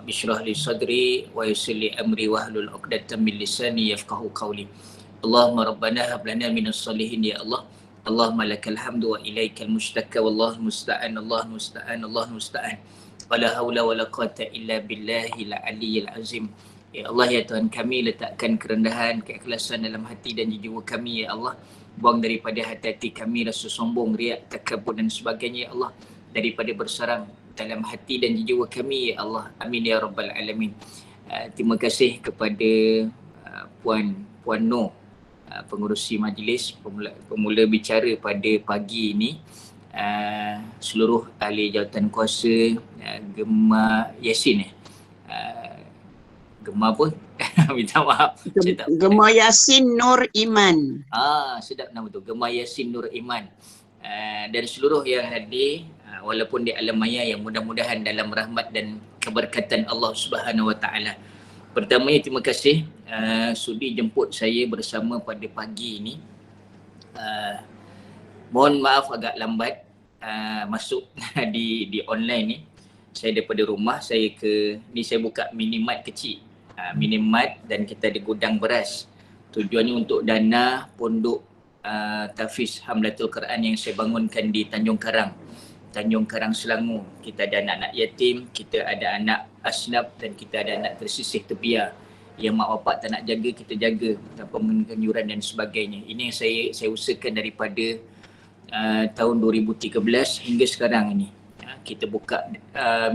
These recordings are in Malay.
Rabbi shrah li sadri wa yassir li amri wahlul 'uqdatam min lisani yafqahu qawli. Allahumma rabbana hab lana minas salihin ya Allah. Allahumma lakal hamdu wa ilaikal mushtaka wallahu musta'an, Allahu musta'an, Allahu musta'an. Wala haula wala quwata illa billahil aliyyil azim. Ya Allah, ya Tuhan kami, letakkan kerendahan, keikhlasan dalam hati dan jiwa kami ya Allah. Buang daripada hati-hati kami rasa sombong, riak, takabur dan sebagainya ya Allah. Daripada bersarang dalam hati dan jiwa kami ya Allah. Amin ya rabbal alamin. Terima kasih kepada Puan Noh, pengurusi majlis, pemula bicara pada pagi ini. Seluruh ahli jawatan kuasa, Gemma Yasin Gemma pun minta maaf. Gemma Yasin Nur Iman. Sedap nama tu, Gemma Yasin Nur Iman. Dan seluruh yang hadir walaupun di alam maya, yang mudah-mudahan dalam rahmat dan keberkatan Allah Subhanahu Wa Taala. Pertamanya terima kasih sudi jemput saya bersama pada pagi ini. Mohon maaf agak lambat masuk di online ni. Saya daripada rumah, saya buka minimart kecil. Minimart, dan kita ada gudang beras. Tujuannya untuk dana pondok Tahfiz Hamlatul Quran yang saya bangunkan di Tanjung Karang Selangor. Kita ada anak-anak yatim, kita ada anak asnaf, dan kita ada anak tersisih tepiak yang mak bapak tak nak jaga, kita jaga tanpa mengenakan yuran dan sebagainya. Ini yang saya usahakan daripada tahun 2013 hingga sekarang ini. Kita buka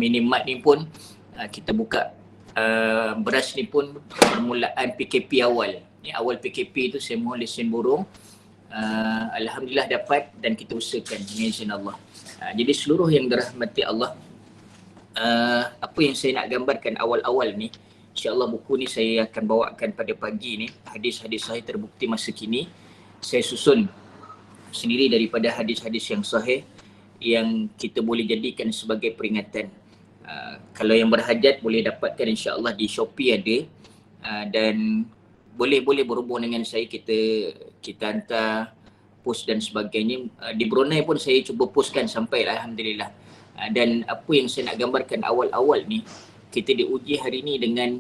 minimart ni pun, kita buka beras ni pun permulaan PKP awal. Awal PKP tu saya mohon lesen burung. Alhamdulillah dapat, dan kita usahakan dengan izin Allah. Jadi seluruh yang dirahmati Allah, apa yang saya nak gambarkan awal-awal ni, insya-Allah buku ni saya akan bawakan pada pagi ni. Hadis-hadis sahih terbukti masa kini. Saya susun sendiri daripada hadis-hadis yang sahih yang kita boleh jadikan sebagai peringatan. Kalau yang berhajat boleh dapatkan insya-Allah di Shopee ada, dan boleh berhubung dengan saya, kita hantar post dan sebagainya. Di Brunei pun saya cuba postkan sampai alhamdulillah. Dan apa yang saya nak gambarkan awal-awal ni, kita diuji hari ni dengan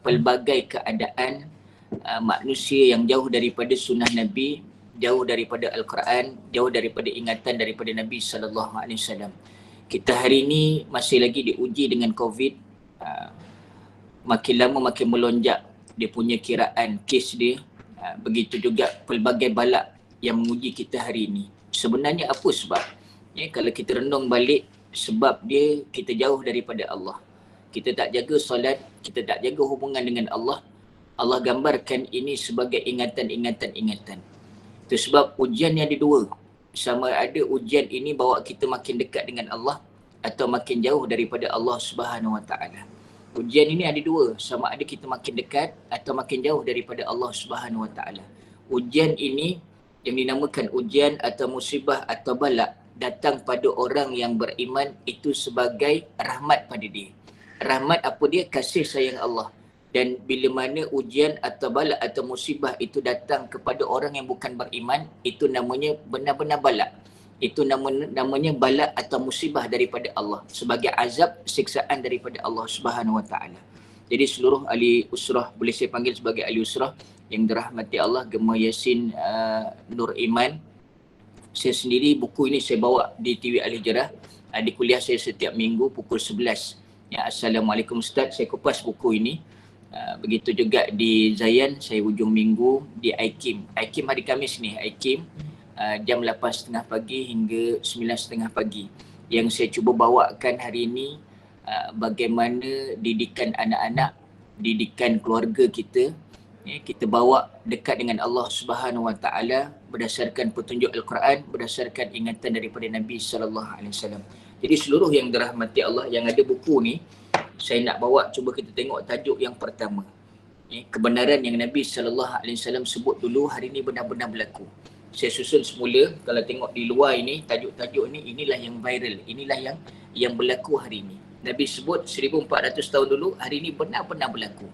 pelbagai keadaan manusia yang jauh daripada sunnah Nabi, jauh daripada Al-Quran, jauh daripada ingatan daripada Nabi SAW. Kita hari ini masih lagi diuji dengan COVID. Makin lama makin melonjak dia punya kiraan kes dia. Begitu juga pelbagai balak yang menguji kita hari ini. Sebenarnya apa sebab? Kalau kita renung balik, sebab dia kita jauh daripada Allah. Kita tak jaga solat, kita tak jaga hubungan dengan Allah. Allah gambarkan ini sebagai ingatan. Itu sebab ujian yang ada dua. Sama ada ujian ini bawa kita makin dekat dengan Allah atau makin jauh daripada Allah Subhanahu Wa Taala. Ujian ini ada dua, sama ada kita makin dekat atau makin jauh daripada Allah Subhanahu Wa Taala. Ujian ini yang dinamakan ujian atau musibah atau balak datang pada orang yang beriman itu sebagai rahmat pada dia. Rahmat apa dia? Kasih sayang Allah. Dan bila mana ujian atau balak atau musibah itu datang kepada orang yang bukan beriman, itu namanya benar-benar balak. Itu namanya balak atau musibah daripada Allah, sebagai azab, siksaan daripada Allah Subhanahu Wa Taala. Jadi seluruh ahli usrah, boleh saya panggil sebagai ahli usrah yang dirahmati Allah, Gemma Yasin Nur Iman. Saya sendiri buku ini saya bawa di TV Al-Hijrah. Di kuliah saya setiap minggu pukul 11. Assalamualaikum Ustaz, saya kupas buku ini. Begitu juga di Zayan, saya hujung minggu di IKIM hari Khamis ni, IKIM jam 8.30 pagi hingga 9.30 pagi. Yang saya cuba bawakan hari ini bagaimana didikan anak-anak, didikan keluarga kita. Kita bawa dekat dengan Allah Subhanahu Wa Taala berdasarkan petunjuk Al-Quran, berdasarkan ingatan daripada Nabi sallallahu alaihi wasallam. Jadi seluruh yang dirahmati Allah yang ada buku ni, saya nak bawa, cuba kita tengok tajuk yang pertama. Kebenaran yang Nabi SAW sebut dulu hari ini benar-benar berlaku. Saya susun semula, kalau tengok di luar ini, tajuk-tajuk ini, inilah yang viral, inilah yang berlaku hari ini. Nabi sebut 1400 tahun dulu, hari ini benar-benar berlaku.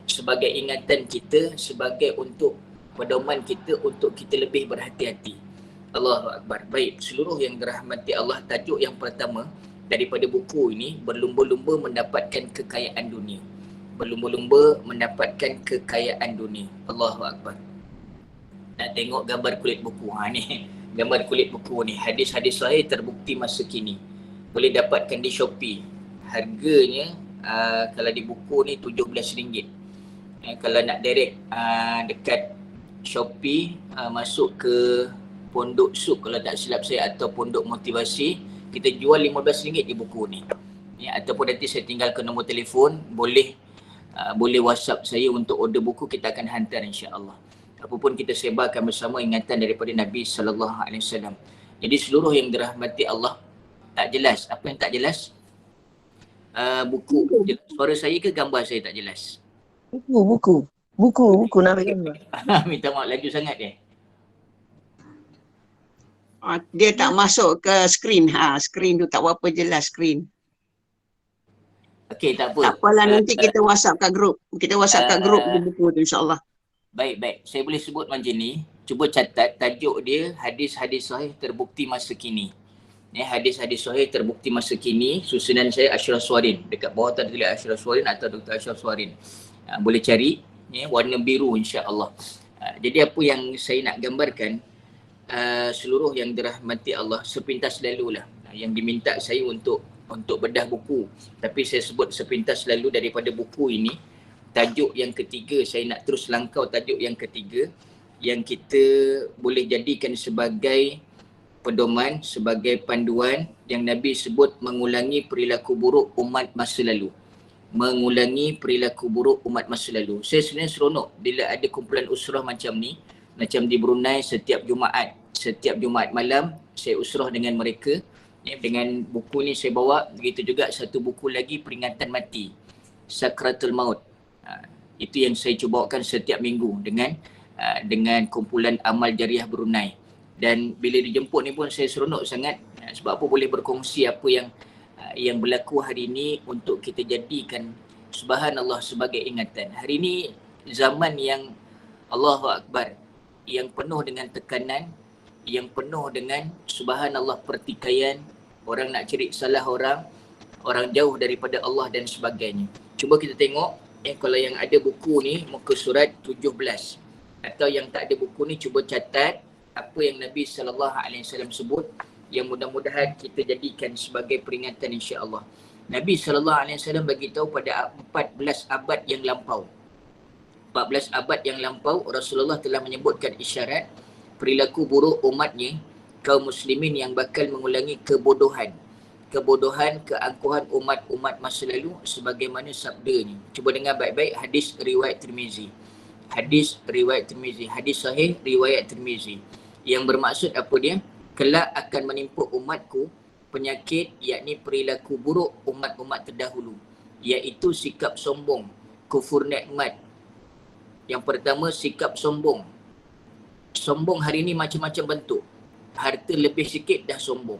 Sebagai ingatan kita, sebagai untuk pedoman kita, untuk kita lebih berhati-hati. Allahu Akbar. Baik, seluruh yang dirahmati Allah, tajuk yang pertama, daripada buku ini berlumba-lumba mendapatkan kekayaan dunia. Berlumba-lumba mendapatkan kekayaan dunia. Allahu Akbar. Nak tengok gambar kulit buku. Ni gambar kulit buku ni. Hadis-hadis sahih terbukti masa kini. Boleh dapatkan di Shopee. Harganya kalau di buku ni RM17. Kalau nak direct dekat Shopee, masuk ke Pondok Sup kalau tak silap saya, atau Pondok Motivasi, kita jual RM15 di buku ni. Ataupun nanti saya tinggalkan nombor telefon, boleh WhatsApp saya untuk order buku, kita akan hantar insya-Allah. Apapun kita sebarkan bersama ingatan daripada Nabi sallallahu alaihi wasallam. Jadi seluruh yang dirahmati Allah, tak jelas. Apa yang tak jelas? Buku. Suara saya ke gambar saya tak jelas? Buku nak gambar. Minta maaf, laju sangat dia. Dia tak masuk ke skrin. Skrin tu tak berapa jelas skrin. Okey, tak apa. Tak apalah, nanti kita WhatsApp kat grup. Kita WhatsApp kat grup di buku tu insya-Allah. Baik. Saya boleh sebut macam ni. Cuba catat tajuk dia, hadis-hadis sahih terbukti masa kini. Hadis-hadis sahih terbukti masa kini. Susunan saya Ashraf Swarin. Dekat bawah tertulis Ashraf Swarin atau Dr. Ashraf Swarin. Boleh cari. Warna biru insya-Allah. Jadi apa yang saya nak gambarkan, seluruh yang dirahmati Allah, sepintas lalulah yang diminta saya untuk bedah buku. Tapi saya sebut sepintas lalu daripada buku ini. Tajuk yang ketiga, saya nak terus langkau tajuk yang ketiga yang kita boleh jadikan sebagai pedoman, sebagai panduan yang Nabi sebut mengulangi perilaku buruk umat masa lalu. Mengulangi perilaku buruk umat masa lalu. Saya sebenarnya seronok bila ada kumpulan usrah macam ni. Macam di Brunei, setiap Jumaat malam saya usrah dengan mereka. Dengan buku ni saya bawa. Begitu juga satu buku lagi, peringatan mati, Sakratul Maut. Itu yang saya cuba bawakan setiap minggu dengan kumpulan amal jariah Brunei. Dan bila dijemput ni pun saya seronok sangat, sebab apa, boleh berkongsi apa yang berlaku hari ini untuk kita jadikan subhanallah sebagai ingatan. Hari ini zaman yang Allahu Akbar, yang penuh dengan tekanan, yang penuh dengan subhanallah pertikaian, orang nak cari salah orang jauh daripada Allah dan sebagainya. Cuba kita tengok, kalau yang ada buku ni muka surat 17, atau yang tak ada buku ni cuba catat apa yang Nabi SAW sebut, yang mudah-mudahan kita jadikan sebagai peringatan insya-Allah. Nabi SAW bagi tahu pada 14 abad yang lampau. 14 abad yang lampau Rasulullah telah menyebutkan isyarat perilaku buruk umatnya, kaum muslimin yang bakal mengulangi kebodohan, keangkuhan umat-umat masa lalu sebagaimana sabdanya. Cuba dengar baik-baik hadis riwayat Tirmizi. Hadis riwayat Tirmizi, hadis sahih riwayat Tirmizi. Yang bermaksud apa dia? Kelak akan menimpa umatku penyakit, yakni perilaku buruk umat-umat terdahulu, iaitu sikap sombong, kufur nikmat. Yang pertama, sikap sombong. Sombong hari ini macam-macam bentuk. Harta lebih sikit dah sombong.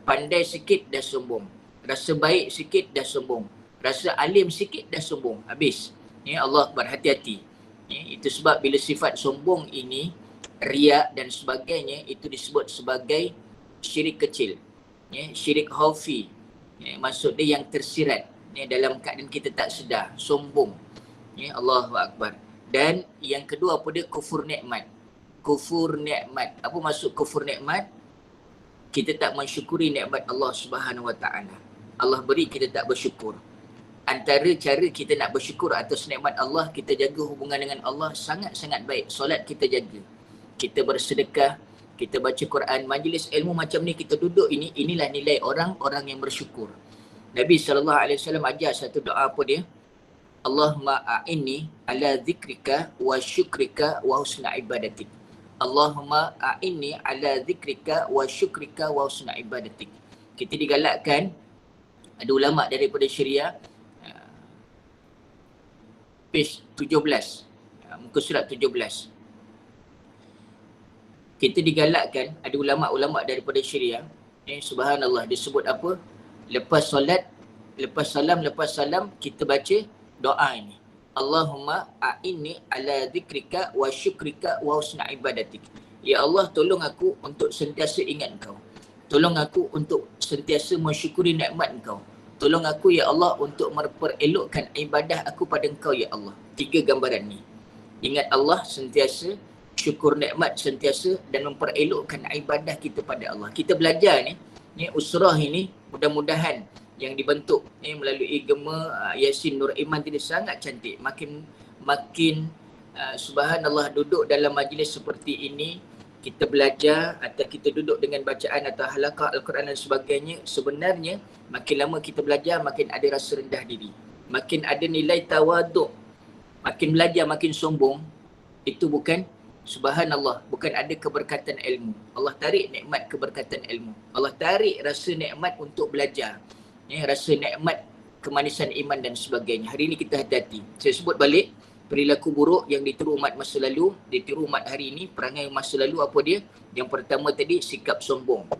Pandai sikit dah sombong. Rasa baik sikit dah sombong. Rasa alim sikit dah sombong. Habis. Allah Akbar, hati-hati. Itu sebab bila sifat sombong ini, riak dan sebagainya, itu disebut sebagai syirik kecil. Syirik khafi. Maksud dia yang tersirat. Dalam keadaan kita tak sedar. Sombong. Allahu Akbar. Dan yang kedua apa dia? Kufur nikmat. Kufur nikmat. Apa maksud kufur nikmat? Kita tak mensyukuri nikmat Allah Subhanahu Wa Taala. Allah beri, kita tak bersyukur. Antara cara kita nak bersyukur atas nikmat Allah, kita jaga hubungan dengan Allah sangat-sangat baik. Solat kita jaga. Kita bersedekah, kita baca Quran, majlis ilmu macam ni kita duduk, inilah nilai orang-orang yang bersyukur. Nabi SAW ajar satu doa apa dia? Allahumma a'inni ala zikrika wa syukrika wa husna ibadatik. Allahumma a'inni ala zikrika wa syukrika wa husna ibadatik. Kita digalakkan, ada ulama daripada Syariah, page 17, muka surat 17. Kita digalakkan, ada ulama-ulama daripada Syariah, subhanallah, dia sebut apa? Lepas solat, lepas salam, kita baca doa ini. Allahumma a'inni ala zikrika wa syukrika wa husna ibadatik. Ya Allah, tolong aku untuk sentiasa ingat Kau. Tolong aku untuk sentiasa mensyukuri nikmat Engkau. Tolong aku ya Allah untuk memperelokkan ibadah aku pada Engkau ya Allah. 3 gambaran ni. Ingat Allah sentiasa, syukur nikmat sentiasa dan memperelokkan ibadah kita pada Allah. Kita belajar ni usrah ini mudah-mudahan yang dibentuk melalui Gema Yasin Nur Iman tadi sangat cantik. Makin subhanallah duduk dalam majlis seperti ini, kita belajar atau kita duduk dengan bacaan atau halaqah Al-Quran dan sebagainya, sebenarnya makin lama kita belajar makin ada rasa rendah diri, makin ada nilai tawaduk. Makin belajar makin sombong, itu bukan subhanallah, bukan ada keberkatan ilmu. Allah tarik nikmat keberkatan ilmu. Allah tarik rasa nikmat untuk belajar. Rasa nikmat kemanisan iman dan sebagainya. Hari ini kita hati-hati. Saya sebut balik, perilaku buruk yang ditiru umat masa lalu, ditiru umat hari ini, perangai masa lalu apa dia? Yang pertama tadi, sikap sombong.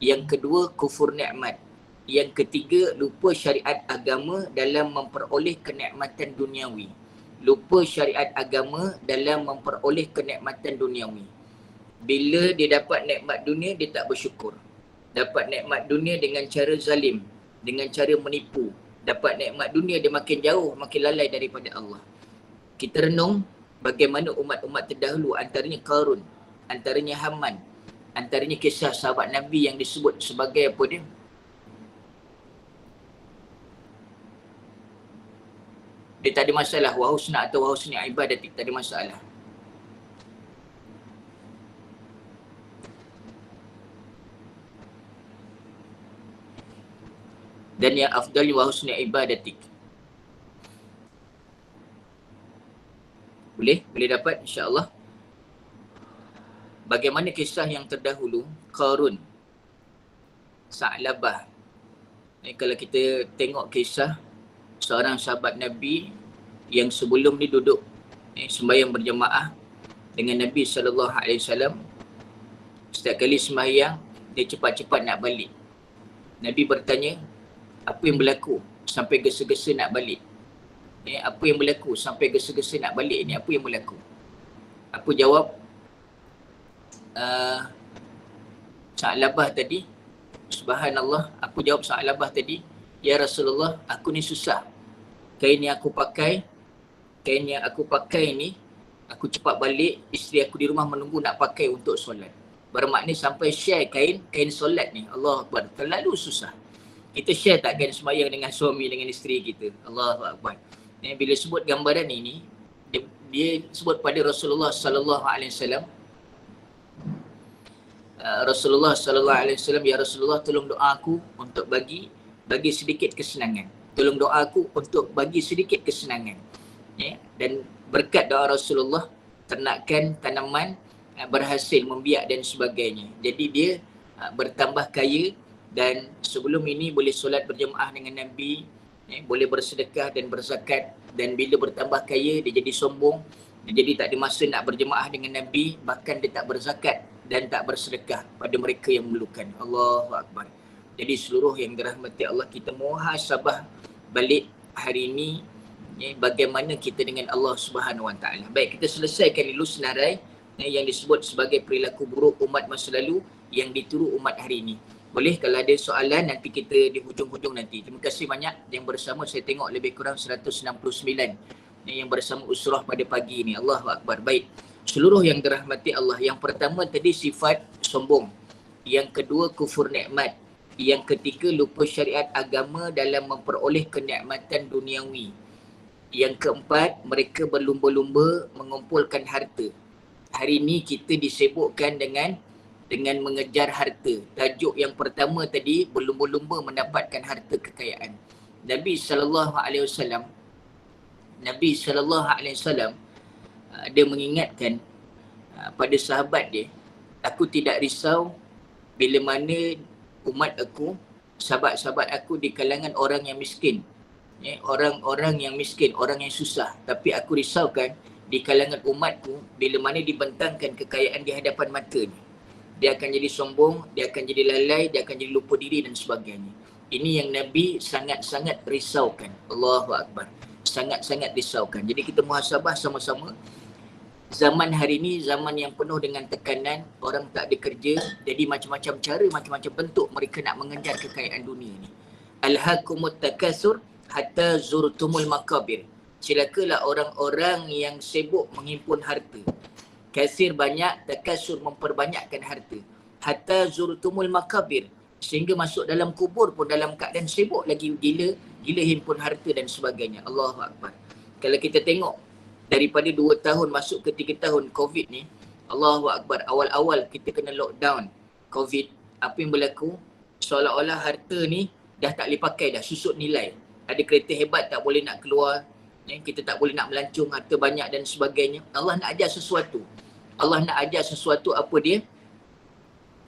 Yang kedua, kufur nikmat. Yang ketiga, lupa syariat agama dalam memperoleh kenikmatan duniawi. Lupa syariat agama dalam memperoleh kenikmatan duniawi. Bila dia dapat nikmat dunia, dia tak bersyukur. Dapat nikmat dunia dengan cara zalim, dengan cara menipu. Dapat nikmat dunia, dia makin jauh, makin lalai daripada Allah. Kita renung bagaimana umat-umat terdahulu, antaranya Qarun, antaranya Haman, antaranya kisah sahabat Nabi yang disebut sebagai apa dia? Dia tak ada masalah, wahusna atau wahusni ibadatik, tak ada masalah. Dan yang afdali wahusni ibadatik. Boleh dapat insya-Allah. Bagaimana kisah yang terdahulu, Qarun, Sa'labah. Kalau kita tengok kisah seorang sahabat Nabi yang sebelum ni duduk sembahyang berjemaah dengan Nabi SAW. Setiap kali sembahyang, dia cepat-cepat nak balik. Nabi bertanya, apa yang berlaku sampai gesa-gesa nak balik? Apa yang berlaku sampai gesa-gesa nak balik ni? Apa yang berlaku? Apa jawab Sa'labah tadi? Subhanallah, aku jawab Sa'labah tadi, ya Rasulullah, aku ni susah. Kain yang aku pakai ni, aku cepat balik, isteri aku di rumah menunggu nak pakai untuk solat. Bermakna sampai share kain solat ni. Allah Akbar, terlalu susah. Kita share tak kain sembahyang dengan suami, dengan isteri kita. Allah Akbar. Bila sebut gambaran ini, dia sebut pada Rasulullah sallallahu alaihi wasallam. Rasulullah sallallahu alaihi wasallam, ya Rasulullah, tolong doa aku untuk bagi sedikit kesenangan. Tolong doa aku untuk bagi sedikit kesenangan. Dan berkat doa Rasulullah, ternakan tanaman berhasil membiak dan sebagainya. Jadi dia bertambah kaya dan sebelum ini boleh solat berjemaah dengan Nabi, boleh bersedekah dan berzakat, dan bila bertambah kaya dia jadi sombong, dia jadi tak ada masa nak berjemaah dengan Nabi, bahkan dia tak berzakat dan tak bersedekah pada mereka yang memerlukan. Allahu Akbar. Jadi seluruh yang dirahmati Allah, kita muhasabah balik hari ini, bagaimana kita dengan Allah Subhanahu Wa Taala. Baik, kita selesaikan dulu senarai yang disebut sebagai perilaku buruk umat masa lalu yang ditiru umat hari ini. Boleh kalau ada soalan nanti kita di hujung-hujung nanti. Terima kasih banyak yang bersama. Saya tengok lebih kurang 169 yang bersama usrah pada pagi ini. Allahu Akbar. Baik, seluruh yang dirahmati Allah, yang pertama tadi sifat sombong, yang kedua kufur nikmat, yang ketiga lupa syariat agama dalam memperoleh kenikmatan duniawi, yang keempat mereka berlumba-lumba mengumpulkan harta. Hari ini kita disibukkan dengan mengejar harta. Tajuk yang pertama tadi, berlumba-lumba mendapatkan harta kekayaan. Nabi SAW dia mengingatkan pada sahabat dia, aku tidak risau bila mana umat aku, sahabat-sahabat aku di kalangan orang yang miskin, orang-orang yang miskin, orang yang susah. Tapi aku risaukan di kalangan umatku bila mana dibentangkan kekayaan di hadapan matanya, dia akan jadi sombong, dia akan jadi lalai, dia akan jadi lupa diri dan sebagainya. Ini yang Nabi sangat-sangat risaukan. Allahu Akbar. Sangat-sangat risaukan. Jadi kita muhasabah sama-sama. Zaman hari ni zaman yang penuh dengan tekanan, orang tak ada kerja, jadi macam-macam cara, macam-macam bentuk mereka nak mengejar kekayaan dunia ni. Alhaakumut takasur hatta zurtumul makabir. Celakalah orang-orang yang sibuk menghimpun harta. Kasir banyak, takasur memperbanyakkan harta. Hatta zurtumul makabir. Sehingga masuk dalam kubur pun dalam keadaan sibuk lagi, gila himpun harta dan sebagainya. Allahu Akbar. Kalau kita tengok daripada 2 tahun masuk ke 3 tahun COVID ni, Allahu Akbar, awal-awal kita kena lockdown COVID, apa yang berlaku? Seolah-olah harta ni dah tak boleh pakai dah, susut nilai. Ada kereta hebat tak boleh nak keluar, kita tak boleh nak melancong, harta banyak dan sebagainya. Allah nak ajar sesuatu. Allah nak ajar sesuatu apa dia?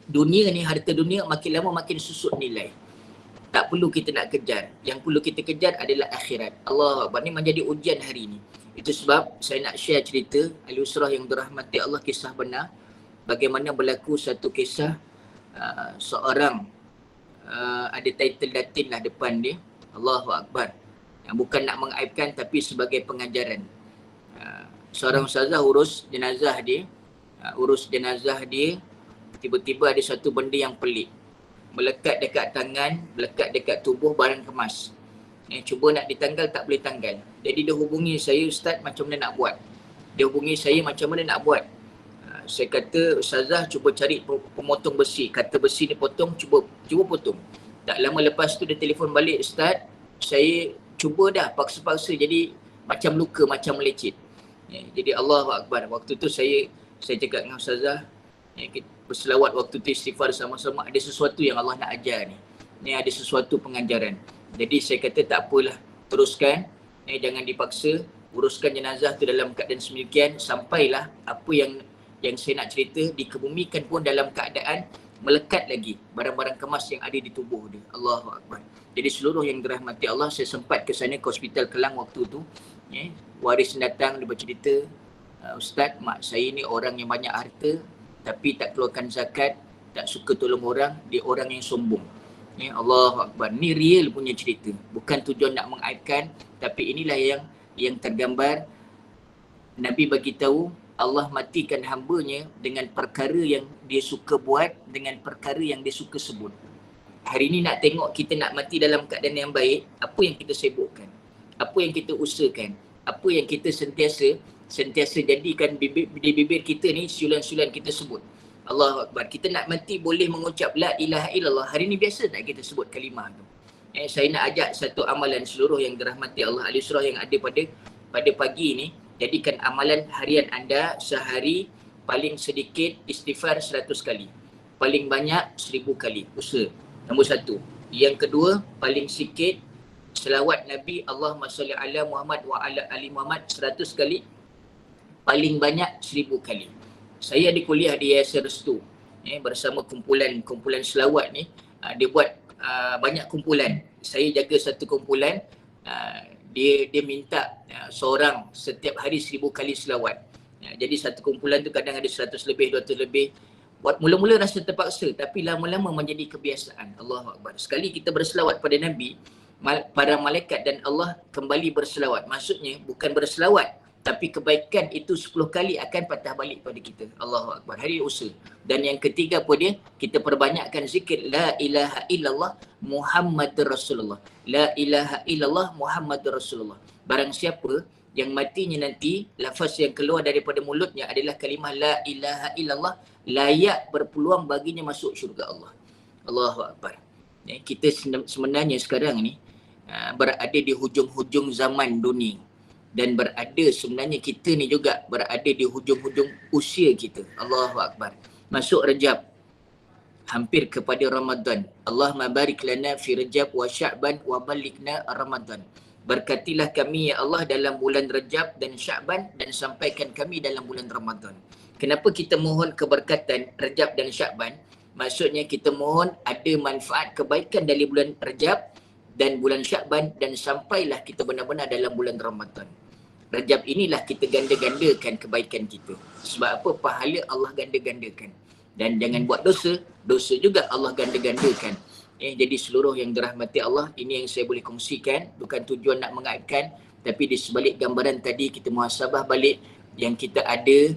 Dunia ni, harta dunia makin lama makin susut nilai. Tak perlu kita nak kejar. Yang perlu kita kejar adalah akhirat. Allah Akbar, ni menjadi ujian hari ni. Itu sebab saya nak share cerita Al-Usrah yang dirahmati Allah, kisah benar. Bagaimana berlaku satu kisah seorang ada title Latin lah depan dia, Allahu Akbar. Yang bukan nak mengaibkan tapi sebagai pengajaran. Seorang ustazah urus jenazah dia, tiba-tiba ada satu benda yang pelik. Melekat dekat tangan, melekat dekat tubuh barang kemas. Cuba nak ditanggal tak boleh tanggal. Jadi dia hubungi saya, Ustaz, macam mana nak buat? Dia hubungi saya, macam mana nak buat? Saya kata, Ustazah cuba cari pemotong besi. Kata besi ni potong, cuba potong. Tak lama lepas tu dia telefon balik, Ustaz, saya cuba dah paksa-paksa jadi macam luka, macam melecet. Jadi Allahu Akbar. Waktu tu saya cakap dengan Ustazah, kita berselawat waktu tu, istighfar sama-sama. Ada sesuatu yang Allah nak ajar ni. Ni ada sesuatu pengajaran. Jadi saya kata tak apalah, teruskan, jangan dipaksa, uruskan jenazah tu dalam keadaan sedemikian sampailah apa yang saya nak cerita dikebumikan pun dalam keadaan melekat lagi barang-barang kemas yang ada di tubuh dia. Allahu Akbar. Jadi seluruh yang dirahmati Allah, saya sempat ke sana ke Hospital Kelang waktu tu. Waris datang, dia bercerita, Ustaz, mak saya ni orang yang banyak harta tapi tak keluarkan zakat, tak suka tolong orang, dia orang yang sombong. Allahu Akbar. Ni real punya cerita. Bukan tujuan nak mengaibkan, tapi inilah yang tergambar. Nabi bagi tahu Allah matikan hamba-Nya dengan perkara yang dia suka buat, dengan perkara yang dia suka sebut. Hari ni nak tengok kita nak mati dalam keadaan yang baik, apa yang kita sibukkan? Apa yang kita usahakan? Apa yang kita sentiasa jadikan di bibir kita ni, siulan-siulan kita sebut. Allahu Akbar. Kita nak mati boleh mengucap la ilaha illallah. Hari ni biasa tak kita sebut kalimah tu? Saya nak ajak satu amalan seluruh yang dirahmati Allah, Al-Usrah yang ada pada pagi ni. Jadikan amalan harian anda sehari paling sedikit istighfar 100 kali. Paling banyak 1000 kali. Usaha. Nombor 1. Yang kedua, paling sikit selawat Nabi Allahumma salli ala Muhammad wa ala ali Muhammad 100 kali. Paling banyak 1000 kali. Saya ada kuliah di Yayasan Restu bersama kumpulan selawat ni. Dia buat banyak kumpulan. Saya jaga satu kumpulan. Dia minta seorang setiap hari 1000 kali selawat. Jadi satu kumpulan tu kadang ada 100 lebih, 200 lebih. Buat mula-mula rasa terpaksa, tapi lama-lama menjadi kebiasaan. Allahu Akbar. Sekali kita berselawat pada Nabi, para malaikat dan Allah kembali berselawat. Maksudnya bukan berselawat, tapi kebaikan itu 10 kali akan patah balik pada kita. Allahu Akbar. Hari usaha. Dan yang ketiga apa dia? Kita perbanyakkan zikir la ilaha illallah Muhammadur Rasulullah. La ilaha illallah Muhammadur Rasulullah. Barang siapa yang matinya nanti, lafaz yang keluar daripada mulutnya adalah kalimah la ilaha illallah, layak berpeluang baginya masuk syurga Allah. Allahu Akbar. Kita sebenarnya sekarang ni berada di hujung-hujung zaman dunia. Dan berada sebenarnya kita ni juga berada di hujung-hujung usia kita. Allahu Akbar. Masuk Rejab. Hampir kepada Ramadan. Allahumma barik lana fi Rejab wa Sya'ban wa balikna Ramadan. Berkatilah kami ya Allah dalam bulan Rejab dan Sya'ban dan sampaikan kami dalam bulan Ramadan. Kenapa kita mohon keberkatan Rejab dan Sya'ban? Maksudnya kita mohon ada manfaat kebaikan dari bulan Rejab dan bulan Sya'ban dan sampailah kita benar-benar dalam bulan Ramadan. Rajab inilah kita ganda-gandakan kebaikan kita. Sebab apa? Pahala Allah ganda-gandakan. Dan jangan buat dosa, dosa juga Allah ganda-gandakan. Jadi seluruh yang dirahmati Allah, ini yang saya boleh kongsikan. Bukan tujuan nak mengaibkan, tapi di sebalik gambaran tadi kita muhasabah balik yang kita ada,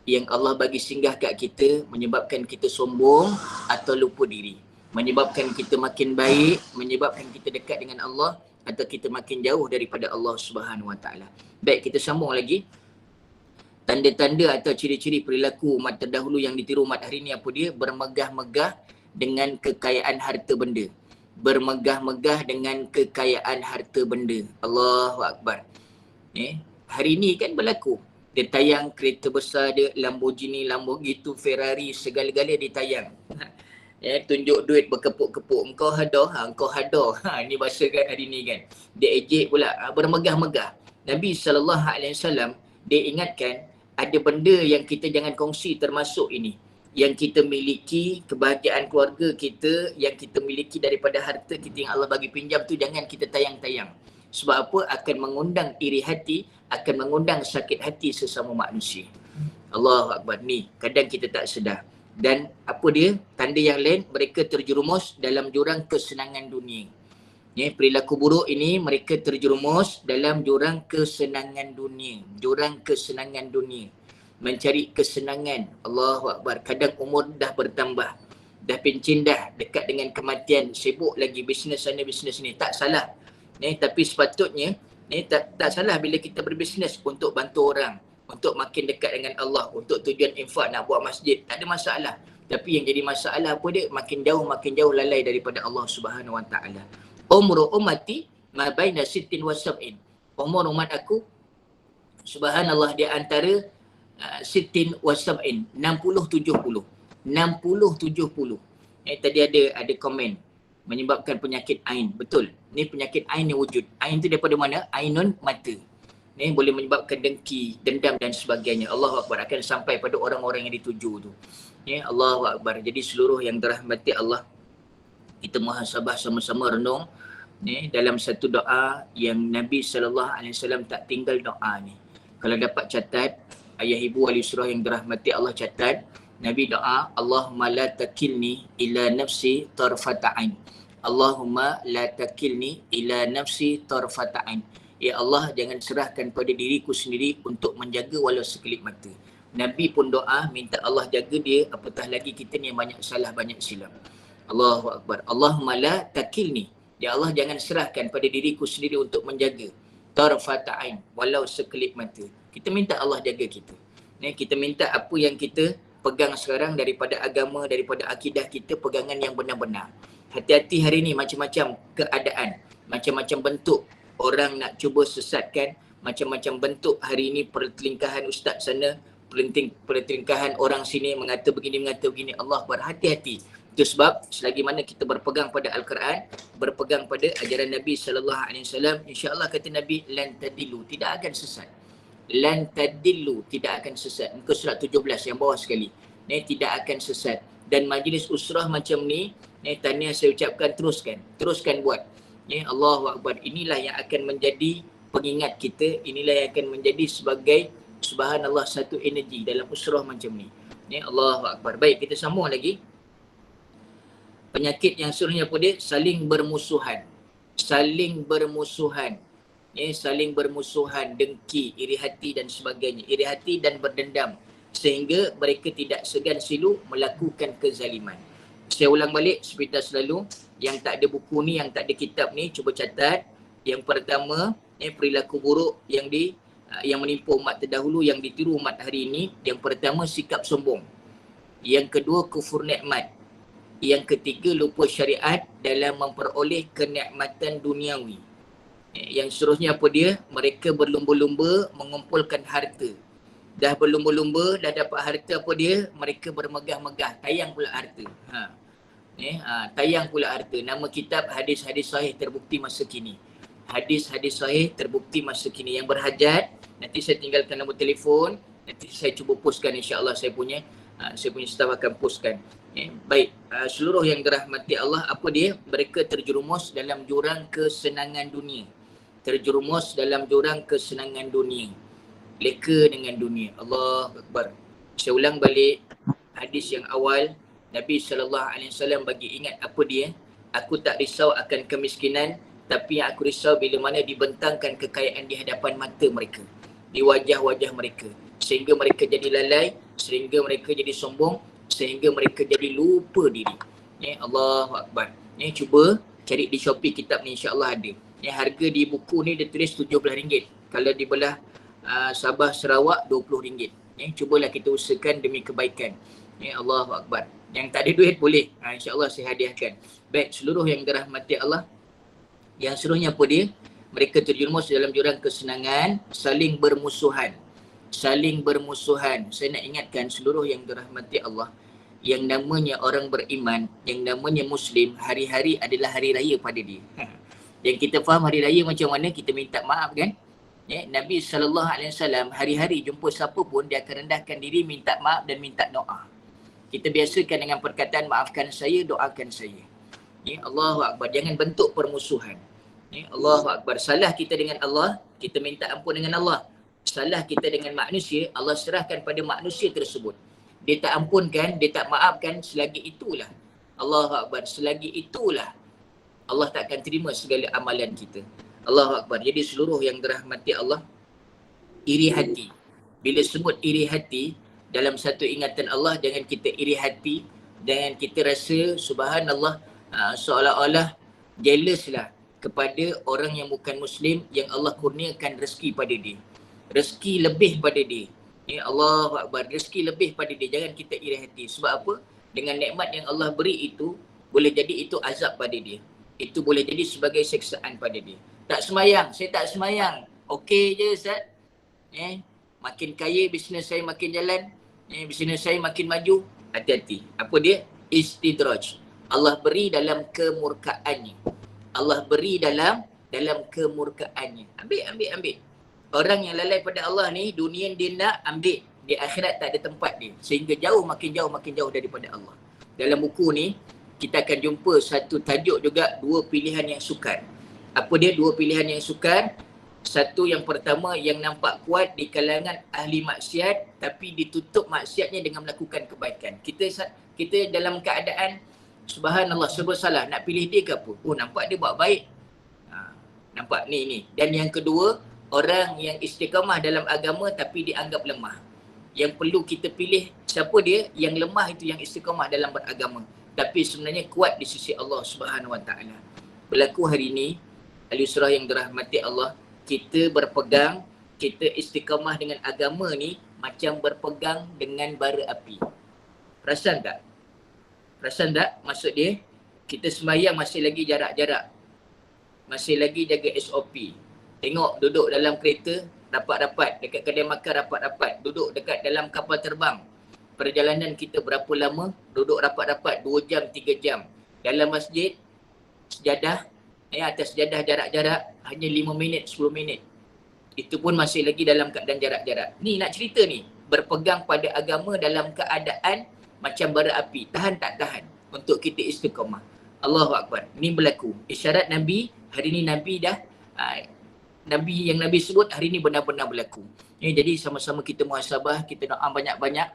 yang Allah bagi singgah kat kita, menyebabkan kita sombong atau lupa diri, menyebabkan kita makin baik, menyebabkan kita dekat dengan Allah, atau kita makin jauh daripada Allah Subhanahu Wa Taala. Baik, kita sambung lagi. Tanda-tanda atau ciri-ciri perilaku umat terdahulu yang ditiru umat hari ini apa dia? Bermegah-megah dengan kekayaan harta benda. Bermegah-megah dengan kekayaan harta benda. Allahu Akbar. Hari ini kan berlaku. Dia tayang kereta besar dia, Lamborghini, Lamborghini, Ferrari, segala-gala dia tayang. Tunjuk duit berkepuk-kepuk. Engkau ada, engkau ada. Ini bahasa kan hari ni kan. Dia ejek pula, bermegah-megah. Nabi SAW, dia ingatkan, ada benda yang kita jangan kongsi termasuk ini. Yang kita miliki, kebahagiaan keluarga kita, yang kita miliki daripada harta kita yang Allah bagi pinjam tu, jangan kita tayang-tayang. Sebab apa? Akan mengundang iri hati, akan mengundang sakit hati sesama manusia. Allahu Akbar. Ni kadang kita tak sedar. Dan apa dia? Tanda yang lain, mereka terjerumus dalam jurang kesenangan dunia. Perilaku buruk ini, mereka terjerumus dalam jurang kesenangan dunia. Jurang kesenangan dunia. Mencari kesenangan. Allahu Akbar. Kadang umur dah bertambah. Dah pencin dah, dekat dengan kematian, sibuk lagi bisnes sana, bisnes ni. Tak salah. Tapi sepatutnya tak salah bila kita berbisnes untuk bantu orang, untuk makin dekat dengan Allah, untuk tujuan infak, nak buat masjid, tak ada masalah. Tapi yang jadi masalah apa dia? Makin jauh lalai daripada Allah Subhanahu Wa Taala. Umru ummati ma baina sittin wa sab'in. Umur umat aku, subhanallah, dia antara sittin wa sab'in, 60-70. 60-70. Tadi ada komen menyebabkan penyakit ain. Betul. Ni penyakit ain yang wujud. Ain tu daripada mana? Ainun, mata. Ni boleh menyebabkan dengki, dendam dan sebagainya. Allahu Akbar. Akan sampai pada orang-orang yang dituju tu. Allahu Akbar. Jadi seluruh yang dirahmati Allah, kita muhasabah sama-sama renung dalam satu doa yang Nabi SAW tak tinggal doa ni. Kalau dapat catat, ayah ibu wali surah yang dirahmati Allah catat, Nabi doa, Allahumma la takilni ila nafsi tarfata ain. Allahumma la takilni ila nafsi tarfata ain. Ya Allah, jangan serahkan pada diriku sendiri untuk menjaga walau sekelip mata. Nabi pun doa, minta Allah jaga dia, apatah lagi kita ni yang banyak salah, banyak silap. Allahu Akbar. Allahumma la takilni. Ya Allah, jangan serahkan pada diriku sendiri untuk menjaga tarfata ain, walau sekelip mata. Kita minta Allah jaga kita. Kita minta apa yang kita pegang sekarang daripada agama, daripada akidah kita, pegangan yang benar-benar. Hati-hati hari ni, macam-macam keadaan, macam-macam bentuk orang nak cuba sesatkan, macam-macam bentuk hari ni pertelingkahan ustaz sana, pertelingkahan orang sini mengata begini. Allah berhati-hati. Itu sebab selagi mana kita berpegang pada Al-Quran, berpegang pada ajaran Nabi SAW, insya-Allah kata Nabi, lan tadilu, tidak akan sesat. Lan tadillu, tidak akan sesat. Muka surat 17 yang bawah sekali. Tidak akan sesat. Dan majlis usrah macam ni, tahniah saya ucapkan, teruskan buat. Allahu Akbar. Inilah yang akan menjadi pengingat kita, inilah yang akan menjadi sebagai subhanallah satu energi dalam usrah macam ni. Allahu Akbar. Baik, kita sambung lagi. Penyakit yang seterusnya apa dia? Saling bermusuhan. Saling bermusuhan, dengki, iri hati dan sebagainya. Iri hati dan berdendam. Sehingga mereka tidak segan silu melakukan kezaliman. Saya ulang balik seperti selalu. Yang tak ada buku ni, yang tak ada kitab ni, cuba catat. Yang pertama, perilaku buruk yang menimpa umat terdahulu, yang ditiru umat hari ini. Yang pertama, sikap sombong. Yang kedua, kufur nikmat. Yang ketiga, lupa syariat dalam memperoleh kenikmatan duniawi. Yang seterusnya apa dia? Mereka berlumba-lumba mengumpulkan harta. Dah berlumba-lumba, dah dapat harta apa dia? Mereka bermegah-megah, tayang pula harta. Tayang pula harta. Nama kitab hadis-hadis sahih terbukti masa kini. Hadis-hadis sahih terbukti masa kini. Yang berhajat, nanti saya tinggalkan nombor telefon, nanti saya cuba postkan, insya-Allah saya punya staff akan postkan. Baik, seluruh yang dirahmati Allah, apa dia? Mereka terjerumus dalam jurang kesenangan dunia. Terjerumus dalam jurang kesenangan dunia. Leka dengan dunia. Allahu Akbar. Saya ulang balik hadis yang awal. Nabi SAW bagi ingat apa dia? Aku tak risau akan kemiskinan, tapi yang aku risau bila mana dibentangkan kekayaan di hadapan mata mereka, di wajah-wajah mereka. sehingga mereka jadi lalai, sehingga mereka jadi sombong, sehingga mereka jadi lupa diri. Allahu Akbar. Cuba cari di Shopee kitab ni, insya-Allah ada. Harga di buku ni dia tulis RM17. Kalau dibelah Sabah Sarawak RM20. Cubalah kita usahakan demi kebaikan. Allahu Akbar. Yang tak ada duit boleh, insya-Allah saya hadiahkan. Baik, seluruh yang dirahmati Allah, yang seluruhnya apa dia? Mereka terjerumus dalam jurang kesenangan, saling bermusuhan. Saling bermusuhan. Saya nak ingatkan seluruh yang dirahmati Allah, yang namanya orang beriman, yang namanya Muslim, hari-hari adalah hari raya pada dia. Yang kita faham hari raya macam mana, kita minta maaf kan? Nabi SAW hari-hari jumpa siapa pun, dia akan rendahkan diri, minta maaf dan minta doa. Kita biasakan dengan perkataan maafkan saya, doakan saya. Allahu Akbar. Jangan bentuk permusuhan. Allahu Akbar. Salah kita dengan Allah, kita minta ampun dengan Allah. Salah kita dengan manusia, Allah serahkan pada manusia tersebut. Dia tak ampunkan, dia tak maafkan, selagi itulah, Allahu Akbar, selagi itulah Allah tak akan terima segala amalan kita. Allahu Akbar. Jadi seluruh yang dirahmati Allah, iri hati. Bila sebut iri hati, dalam satu ingatan Allah, jangan kita iri hati, jangan kita rasa subhanallah, seolah-olah jealous lah kepada orang yang bukan Muslim, yang Allah kurniakan rezeki pada dia. Rezeki lebih pada dia. Allahu Akbar. Rezeki lebih pada dia. Jangan kita iri hati. Sebab apa? Dengan nikmat yang Allah beri itu, boleh jadi itu azab pada dia. Itu boleh jadi sebagai seksaan pada dia. Tak semayang. Saya tak semayang. Okey je Ustaz. Makin kaya, bisnes saya makin jalan. Bisnes saya makin maju. Hati-hati. Apa dia? Istidraj. Allah beri dalam kemurkaannya. Allah beri dalam kemurkaannya. Ambil. Orang yang lalai pada Allah ni, dunia dia nak ambil, di akhirat tak ada tempat dia. Sehingga makin jauh daripada Allah. Dalam buku ni, kita akan jumpa satu tajuk juga, dua pilihan yang sukar. Apa dia dua pilihan yang sukar? Satu, yang pertama, yang nampak kuat di kalangan ahli maksiat, tapi ditutup maksiatnya dengan melakukan kebaikan. Kita dalam keadaan, subhanallah, serba salah. Nak pilih dia ke apa? Oh, nampak dia buat baik. Nampak ni. Dan yang kedua, orang yang istiqamah dalam agama tapi dianggap lemah. Yang perlu kita pilih siapa dia? Yang lemah itu yang istiqamah dalam beragama, tapi sebenarnya kuat di sisi Allah Subhanahu Wa Taala. Berlaku hari ini, ahli surah yang dirahmati Allah, kita berpegang, kita istiqamah dengan agama ni macam berpegang dengan bara api. Perasan tak? Maksud dia, kita sembahyang masih lagi jarak-jarak. Masih lagi jaga SOP. Tengok duduk dalam kereta, rapat-rapat. Dekat kedai makan, rapat-rapat. Duduk dekat dalam kapal terbang. Perjalanan kita berapa lama? Duduk rapat-rapat 2 jam, 3 jam. Dalam masjid, sejadah, atas sejadah jarak-jarak hanya 5 minit, 10 minit. Itu pun masih lagi dalam keadaan jarak-jarak. Ni nak cerita ni, berpegang pada agama dalam keadaan macam bara api. Tahan tak tahan untuk kita istiqamah. Allahu Akbar. Ni berlaku. Isyarat Nabi, hari ni Nabi dah, Nabi yang Nabi sebut hari ni benar-benar berlaku. Jadi sama-sama kita muhasabah, kita doa banyak-banyak.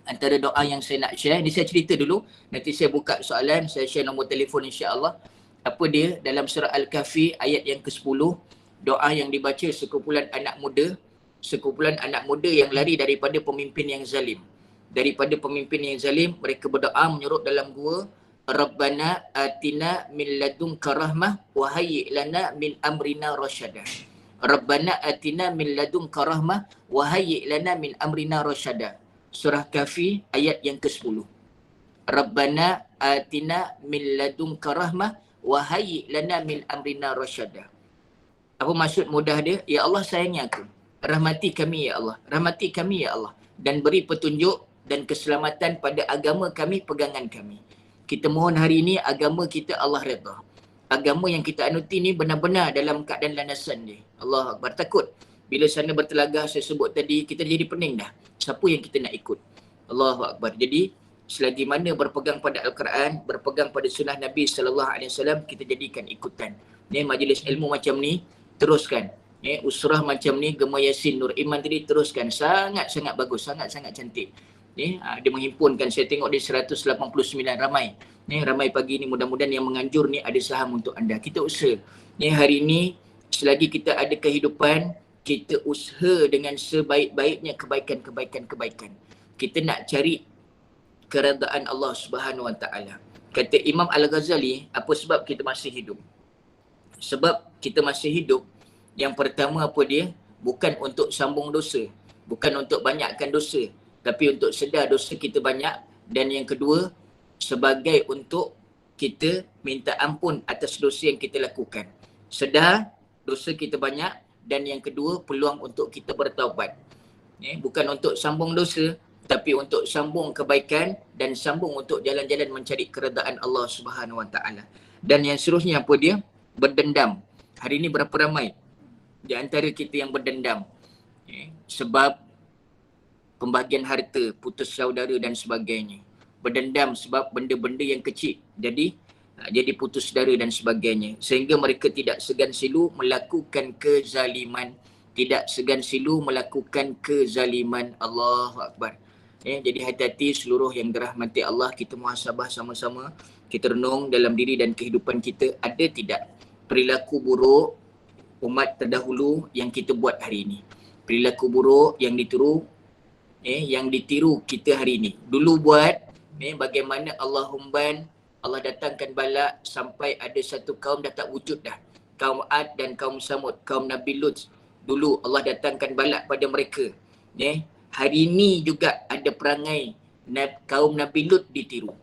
Antara doa yang saya nak share, ni saya cerita dulu. Nanti saya buka soalan, saya share nombor telefon insya-Allah. Apa dia? Dalam surah Al-Kahfi ayat yang ke-10, doa yang dibaca sekumpulan anak muda yang lari daripada pemimpin yang zalim. Daripada pemimpin yang zalim, mereka berdoa menyurut dalam gua, Rabbana atina min ladunka rahmah wa hayyi' lana min amrina rasyada. Rabbana atina min ladunka rahmah wa hayyi' lana min amrina rasyada. Surah Kahfi ayat yang ke-10. Rabbana atina min ladunka rahmah wa hayyi' lana min amrina rasyada. Apa maksud mudah dia? Ya Allah, sayangi aku. Rahmati kami ya Allah. Rahmati kami ya Allah. Dan beri petunjuk dan keselamatan pada agama kami, pegangan kami. Kita mohon hari ini agama kita Allah redha. Agama yang kita anuti ni benar-benar dalam keadaan landasan dia. Allah Akbar. Takut bila sana bertelagah saya sebut tadi, kita jadi pening dah. Siapa yang kita nak ikut? Allahu Akbar. Jadi selagi mana berpegang pada Al-Quran, berpegang pada sunnah Nabi SAW, kita jadikan ikutan. Ni majlis ilmu macam ni, teruskan. Usrah macam ni, Gema Yasin, Nur Iman tadi, teruskan. Sangat-sangat bagus, sangat-sangat cantik. Dia menghimpunkan, saya tengok dia 189 ramai. Ramai pagi ni, mudah-mudahan yang menganjur ni ada saham untuk anda. Kita usaha. Hari ni selagi kita ada kehidupan, kita usaha dengan sebaik-baiknya kebaikan. Kita nak cari keredaan Allah Subhanahu Wa Taala. Kata Imam Al-Ghazali, apa sebab kita masih hidup? Sebab kita masih hidup, yang pertama apa dia? Bukan untuk sambung dosa, bukan untuk banyakkan dosa, tapi untuk sedar dosa kita banyak. Dan yang kedua, sebagai untuk kita minta ampun atas dosa yang kita lakukan. Sedar dosa kita banyak, dan yang kedua peluang untuk kita bertaubat. Bukan untuk sambung dosa, tapi untuk sambung kebaikan dan sambung untuk jalan-jalan mencari keredaan Allah Subhanahu Wa Taala. Dan yang seterusnya apa dia? Berdendam. Hari ini berapa ramai di antara kita yang berdendam? Sebab pembahagian harta, putus saudara dan sebagainya. Berdendam sebab benda-benda yang kecil jadi putus saudara dan sebagainya, sehingga mereka tidak segan silu melakukan kezaliman, Allahu Akbar. Jadi hati-hati seluruh yang dirahmati Allah, kita muhasabah sama-sama, kita renung dalam diri dan kehidupan kita, ada tidak perilaku buruk umat terdahulu yang kita buat hari ini, perilaku buruk yang ditiru kita hari ini. Dulu buat bagaimana Allah datangkan bala sampai ada satu kaum dah tak wujud dah. Kaum Ad dan kaum Samud, kaum Nabi Lut. Dulu Allah datangkan bala pada mereka. Hari ini juga ada perangai kaum Nabi Lut ditiru.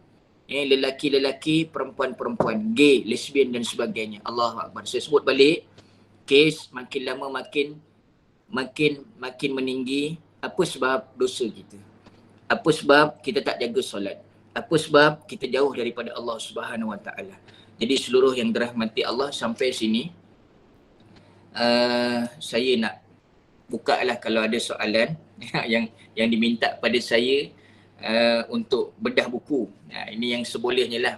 Lelaki-lelaki, perempuan-perempuan, gay, lesbian dan sebagainya. Allahu Akbar. Saya sebut balik, kes makin lama makin meninggi. Apa sebab dosa kita? Apa sebab kita tak jaga solat? Apa sebab kita jauh daripada Allah Subhanahu Wa Taala? Jadi seluruh yang dirahmati Allah, sampai sini saya nak buka lah kalau ada soalan yang diminta pada saya untuk bedah buku. Ini yang sebolehnya lah.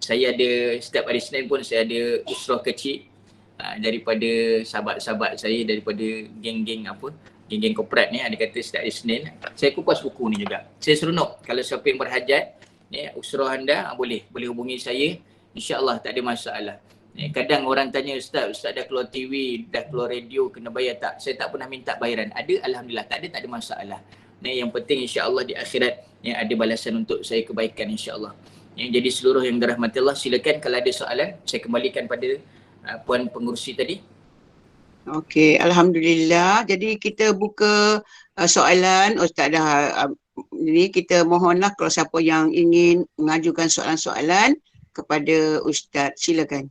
Saya ada, setiap hari Senin pun saya ada usrah kecil daripada sahabat-sahabat saya, daripada geng-geng korporat ni. Ada kata setiap hari Senin saya kupas buku ni juga. Saya seronok kalau siapa yang berhajat usrah anda boleh hubungi saya, insya-Allah tak ada masalah. Kadang orang tanya, Ustaz dah keluar TV, dah keluar radio, kena bayar tak? Saya tak pernah minta bayaran. Ada, alhamdulillah. Tak ada masalah. Yang penting insya-Allah di akhirat ada balasan untuk saya kebaikan, insya-Allah. Jadi seluruh yang dirahmati Allah, silakan kalau ada soalan saya kembalikan pada puan pengurusi tadi. Okey, alhamdulillah. Jadi kita buka soalan. Ustaz dah jadi kita mohonlah kalau siapa yang ingin mengajukan soalan-soalan kepada Ustaz, silakan.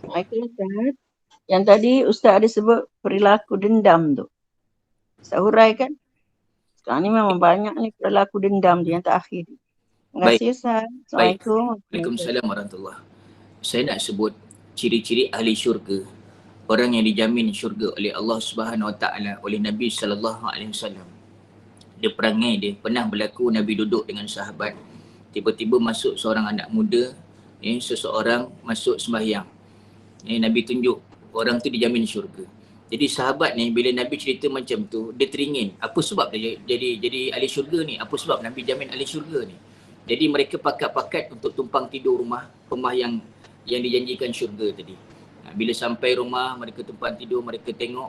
Assalamualaikum Ustaz. Yang tadi Ustaz ada sebut perilaku dendam tu. Ustaz huraikan. Sekarang ni memang banyak ni perilaku dendam yang terakhir. Terima kasih Ustaz. Assalamualaikum. Waalaikumsalam warahmatullahi. Saya nak sebut ciri-ciri ahli syurga. Orang yang dijamin syurga oleh Allah Subhanahu Wa Taala, oleh Nabi sallallahu alaihi wasallam. Dia perangai dia pernah berlaku, Nabi duduk dengan sahabat. Tiba-tiba masuk seorang anak muda, seseorang masuk sembahyang. Nabi tunjuk orang tu dijamin syurga. Jadi sahabat ni bila Nabi cerita macam tu, dia teringin. Apa sebab dia jadi ahli syurga ni? Apa sebab Nabi jamin ahli syurga ni? Jadi mereka pakat-pakat untuk tumpang tidur rumah yang dijanjikan syurga tadi. Bila sampai rumah, mereka tumpang tidur, mereka tengok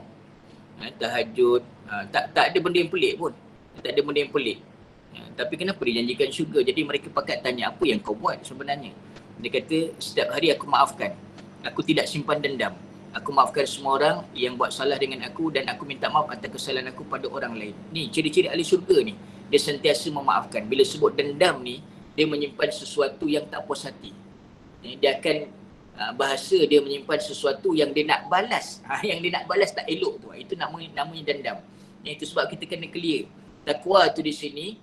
tahajud. Tak ada benda yang pelik pun. Tak ada benda yang pelik. Tapi kenapa dijanjikan syurga? Jadi mereka pakat tanya, apa yang kau buat sebenarnya? Dia kata, setiap hari aku maafkan. Aku tidak simpan dendam. Aku maafkan semua orang yang buat salah dengan aku, dan aku minta maaf atas kesalahan aku pada orang lain. Ni ciri-ciri ahli syurga ni. Dia sentiasa memaafkan. Bila sebut dendam ni, dia menyimpan sesuatu yang tak puas hati. Dia akan bahasa dia menyimpan sesuatu yang dia nak balas. Yang dia nak balas tak elok tu. Itu namanya dendam. Itu sebab kita kena clear. Takwa tu di sini,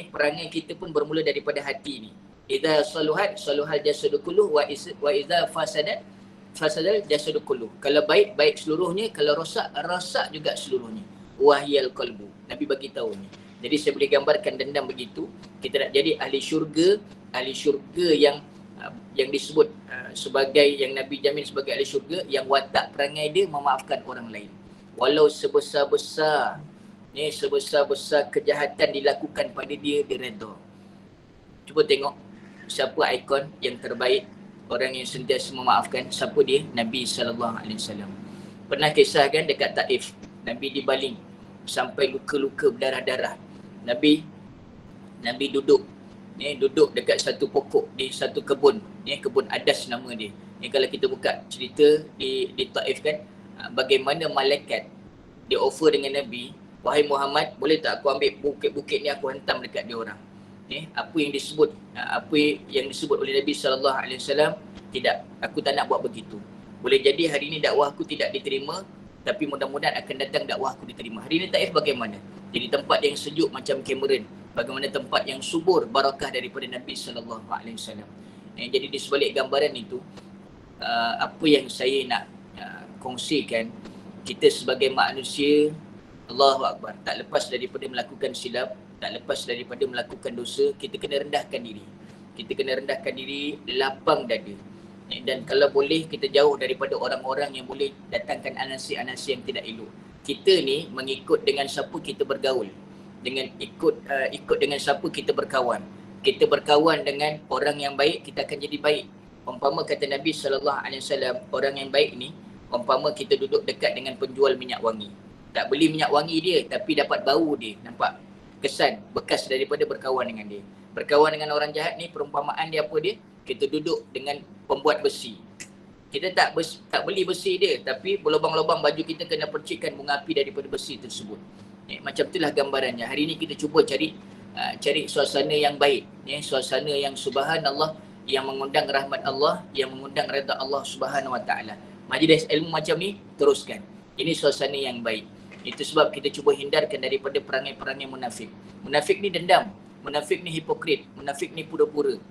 perangai kita pun bermula daripada hati ni. Idza saluhat saluhal jasadu kulluh wa idza fasadal jasadu kulluh. Kalau baik seluruhnya, kalau rosak juga seluruhnya. Wahyal qalbu. Nabi bagi tahu ni. Jadi saya boleh gambarkan dendam begitu. Kita nak jadi ahli syurga yang disebut sebagai, yang Nabi jamin sebagai ahli syurga, yang watak perangai dia memaafkan orang lain. Walau sebesar-besar kejahatan dilakukan pada dia redha. Cuba tengok siapa ikon yang terbaik, orang yang sentiasa memaafkan. Siapa dia? Nabi sallallahu alaihi wasallam. Pernah kisah kan dekat Taif, Nabi dibaling sampai luka-luka berdarah-darah. Nabi duduk duduk dekat satu pokok di satu kebun, kebun Adas nama dia. Kalau kita buka cerita di Taif kan, bagaimana malaikat dia offer dengan Nabi, wahai Muhammad, boleh tak aku ambil bukit-bukit ni aku hantam dekat dia orang. Apa yang disebut oleh Nabi SAW, tidak, aku tak nak buat begitu. Boleh jadi hari ini dakwah aku tidak diterima, tapi mudah-mudahan akan datang dakwah aku diterima. Hari ini Taif bagaimana? Jadi tempat yang sejuk macam Cameron, bagaimana tempat yang subur barakah daripada Nabi SAW. Jadi di sebalik gambaran itu, apa yang saya nak kongsikan, kita sebagai manusia, Allahu Akbar, tak lepas daripada melakukan silap, tak lepas daripada melakukan dosa, kita kena rendahkan diri. Kita kena rendahkan diri, lapang dada. Dan kalau boleh kita jauh daripada orang-orang yang boleh datangkan anasi-anasi yang tidak elok. Kita ni mengikut dengan siapa kita bergaul, dengan ikut dengan siapa kita berkawan. Kita berkawan dengan orang yang baik, kita akan jadi baik. Umpama kata Nabi SAW, orang yang baik ni umpama kita duduk dekat dengan penjual minyak wangi. Tak beli minyak wangi dia, tapi dapat bau dia, nampak kesan bekas daripada berkawan dengan dia. Berkawan dengan orang jahat ni, perumpamaan dia apa dia? Kita duduk dengan pembuat besi. Kita tak beli besi dia, tapi berlubang-lubang baju kita kena percikkan bunga api daripada besi tersebut. Macam itulah gambarannya. Hari ini kita cuba cari suasana yang baik, suasana yang subhanallah, yang mengundang rahmat Allah, yang mengundang redha Allah Subhanahu Wa Taala. Majlis ilmu macam ni teruskan. Ini suasana yang baik. Itu sebab kita cuba hindarkan daripada perangai-perangai munafik. Munafik ni dendam, munafik ni hipokrit, munafik ni pura-pura.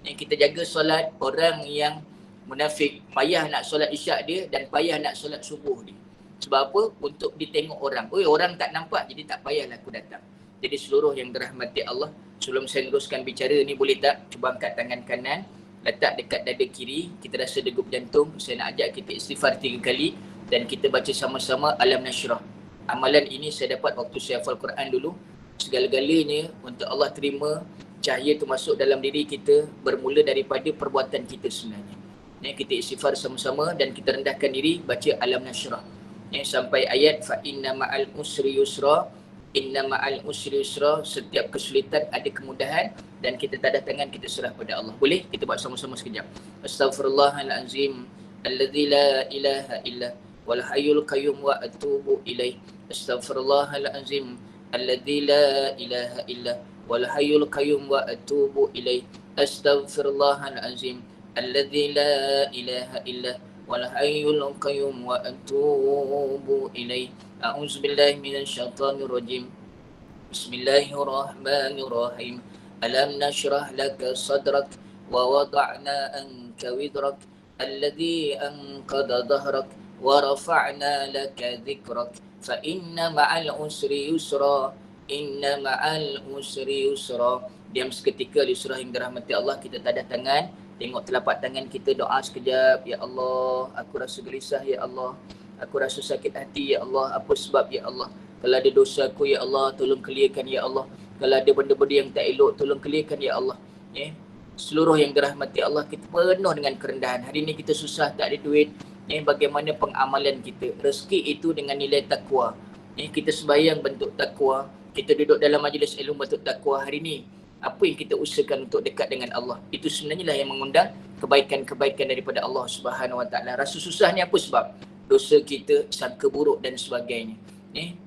Yang kita jaga solat, orang yang munafik payah nak solat isyak dia dan payah nak solat subuh dia. Sebab apa? Untuk ditengok orang. Orang tak nampak, jadi tak payahlah aku datang. Jadi seluruh yang dirahmati Allah, sebelum saya teruskan bicara ni, boleh tak cuba angkat tangan kanan, letak dekat dada kiri, kita rasa degup jantung. Saya nak ajak kita istighfar 3 kali dan kita baca sama-sama Alam Nashrah. Amalan ini saya dapat waktu saya hafal Quran dulu. Segala-galanya untuk Allah terima, cahaya tu masuk dalam diri kita bermula daripada perbuatan kita sebenarnya. Kita istighfar sama-sama dan kita rendahkan diri, baca Alam Nashrah. Sampai ayat fa inna ma'al usri yusra, inna ma'al usri yusra, setiap kesulitan ada kemudahan, dan kita tadah tangan, kita serah pada Allah. Boleh? Kita buat sama-sama sekejap. Astaghfirullahalazim alladzi la ilaha illa wal hayyul qayyum wa atubu ilaih. Astaghfirullahalazim alladzi la ilaha illa wal hayyul qayyum wa atubu ilaih. Astaghfirullahalazim alladzi la ilaha illa wal hayyul qayyum wa atubu ilaih. A'udzu billahi minasyaitonir rajim. Bismillahirrahmanirrahim. Alam nashrah laka sadrak wa wada'na anka widrak alladzi anqadha dhahrak wa rafa'na laka dhikrak fa inna ma'al usri yusra, inna ma'al usri yusra. Diam seketika di surah yang dirahmati Allah, kita tadah tangan, tengok telapak tangan kita, doa sekejap. Ya Allah, aku rasa gelisah ya Allah, aku rasa sakit hati ya Allah, apa sebab ya Allah? Kalau ada dosa aku ya Allah, tolong clearkan ya Allah. Kalau ada benda-benda yang tak elok, tolong clearkan ya Allah. Seluruh yang dirahmati Allah, kita penuh dengan kerendahan. Hari ini kita susah, tak ada duit. Bagaimana pengamalan kita? Rezeki itu dengan nilai takwa. Kita sembahyang bentuk takwa, kita duduk dalam majlis ilmu bentuk takwa. Hari ini apa yang kita usahakan untuk dekat dengan Allah, itu sebenarnya lah yang mengundang kebaikan-kebaikan daripada Allah Subhanahu Wa Taala. Rasa susah ni apa sebab? Dosa kita, sangka buruk dan sebagainya.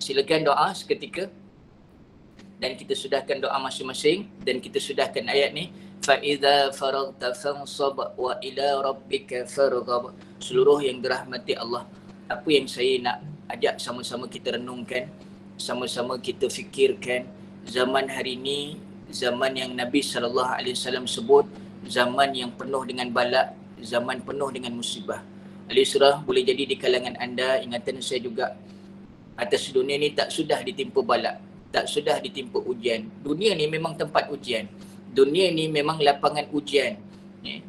Silakan doa seketika dan kita sudahkan doa masing-masing dan kita sudahkan ayat ni. Fa idza faragta fansab wa ila rabbika farghab. Seluruh yang dirahmati Allah, apa yang saya nak ajak sama-sama kita renungkan, sama-sama kita fikirkan, zaman hari ini, zaman yang Nabi SAW sebut zaman yang penuh dengan bala, zaman penuh dengan musibah. Al-Isra boleh jadi di kalangan anda, ingatan saya juga, atas dunia ni tak sudah ditimpa bala, tak sudah ditimpa ujian. Dunia ni memang tempat ujian. Dunia ni memang lapangan ujian.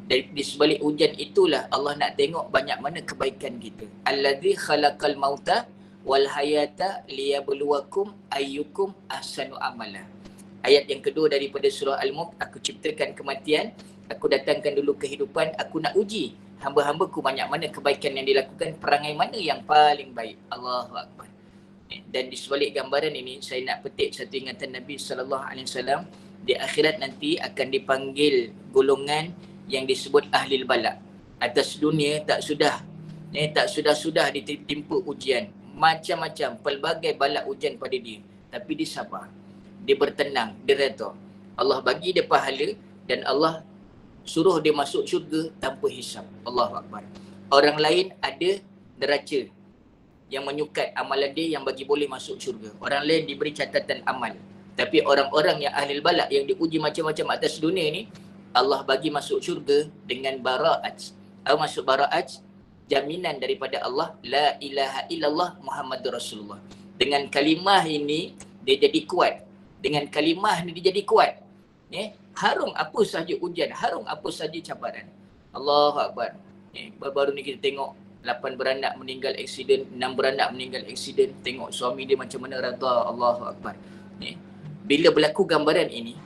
Di sebalik ujian itulah Allah nak tengok banyak mana kebaikan kita. Allazi khalaqal mauta wal hayata liyabluwakum ayyukum ahsanu amala. Ayat yang kedua daripada surah Al-Mulk, aku ciptakan kematian, aku datangkan dulu kehidupan, aku nak uji hamba-hambaku banyak mana kebaikan yang dilakukan, perangai mana yang paling baik. Allahu Akbar. Dan di sebalik gambaran ini saya nak petik satu ingatan Nabi SAW. Di akhirat nanti akan dipanggil golongan yang disebut ahli balak. Atas dunia tak sudah ditimpa ujian, macam-macam pelbagai balak ujian pada dia, tapi dia sabar, dia bertenang, dia redha. Allah bagi dia pahala dan Allah suruh dia masuk syurga tanpa hisap. Allahu Akbar. Orang lain ada neraca yang menyukat amalan dia yang bagi boleh masuk syurga. Orang lain diberi catatan amal. Tapi orang-orang yang ahli balak, yang diuji macam-macam atas dunia ni, Allah bagi masuk syurga dengan bara'at. Apa maksud bara'at? Jaminan daripada Allah, la ilaha illallah Muhammadur Rasulullah. Dengan kalimah ini dia jadi kuat. Dengan kalimah ni dia jadi kuat. Harung apa sahaja ujian, harung apa sahaja cabaran. Allahu Akbar. Baru-baru ni kita tengok 8 beranak meninggal aksiden, 6 beranak meninggal aksiden. Tengok suami dia macam mana redha. Allahu Akbar. Bila berlaku gambaran ini,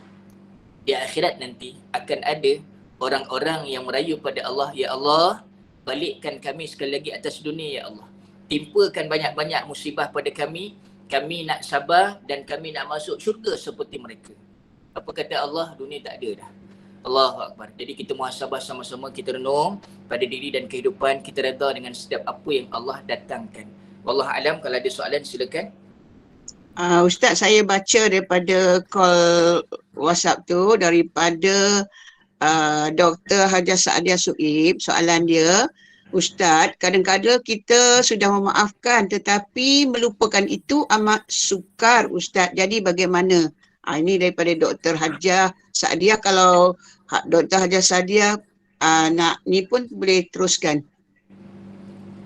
di akhirat nanti akan ada orang-orang yang merayu pada Allah, ya Allah, balikkan kami sekali lagi atas dunia, ya Allah. Timpakan banyak-banyak musibah pada kami nak sabar dan kami nak masuk syurga seperti mereka. Apa kata Allah? Dunia tak ada dah. Allahu Akbar. Jadi kita muhasabah sama-sama, kita renung pada diri dan kehidupan, kita redha dengan setiap apa yang Allah datangkan. Wallahu alam. Kalau ada soalan silakan. Ustaz, saya baca daripada call WhatsApp tu, daripada Dr. Hajah Saadia Suib. Soalan dia, Ustaz, kadang-kadang kita sudah memaafkan tetapi melupakan itu amat sukar, Ustaz. Jadi bagaimana? Ini daripada Dr. Hajah Saadia. Kalau Dr. Hajah Saadia nak ni pun boleh teruskan.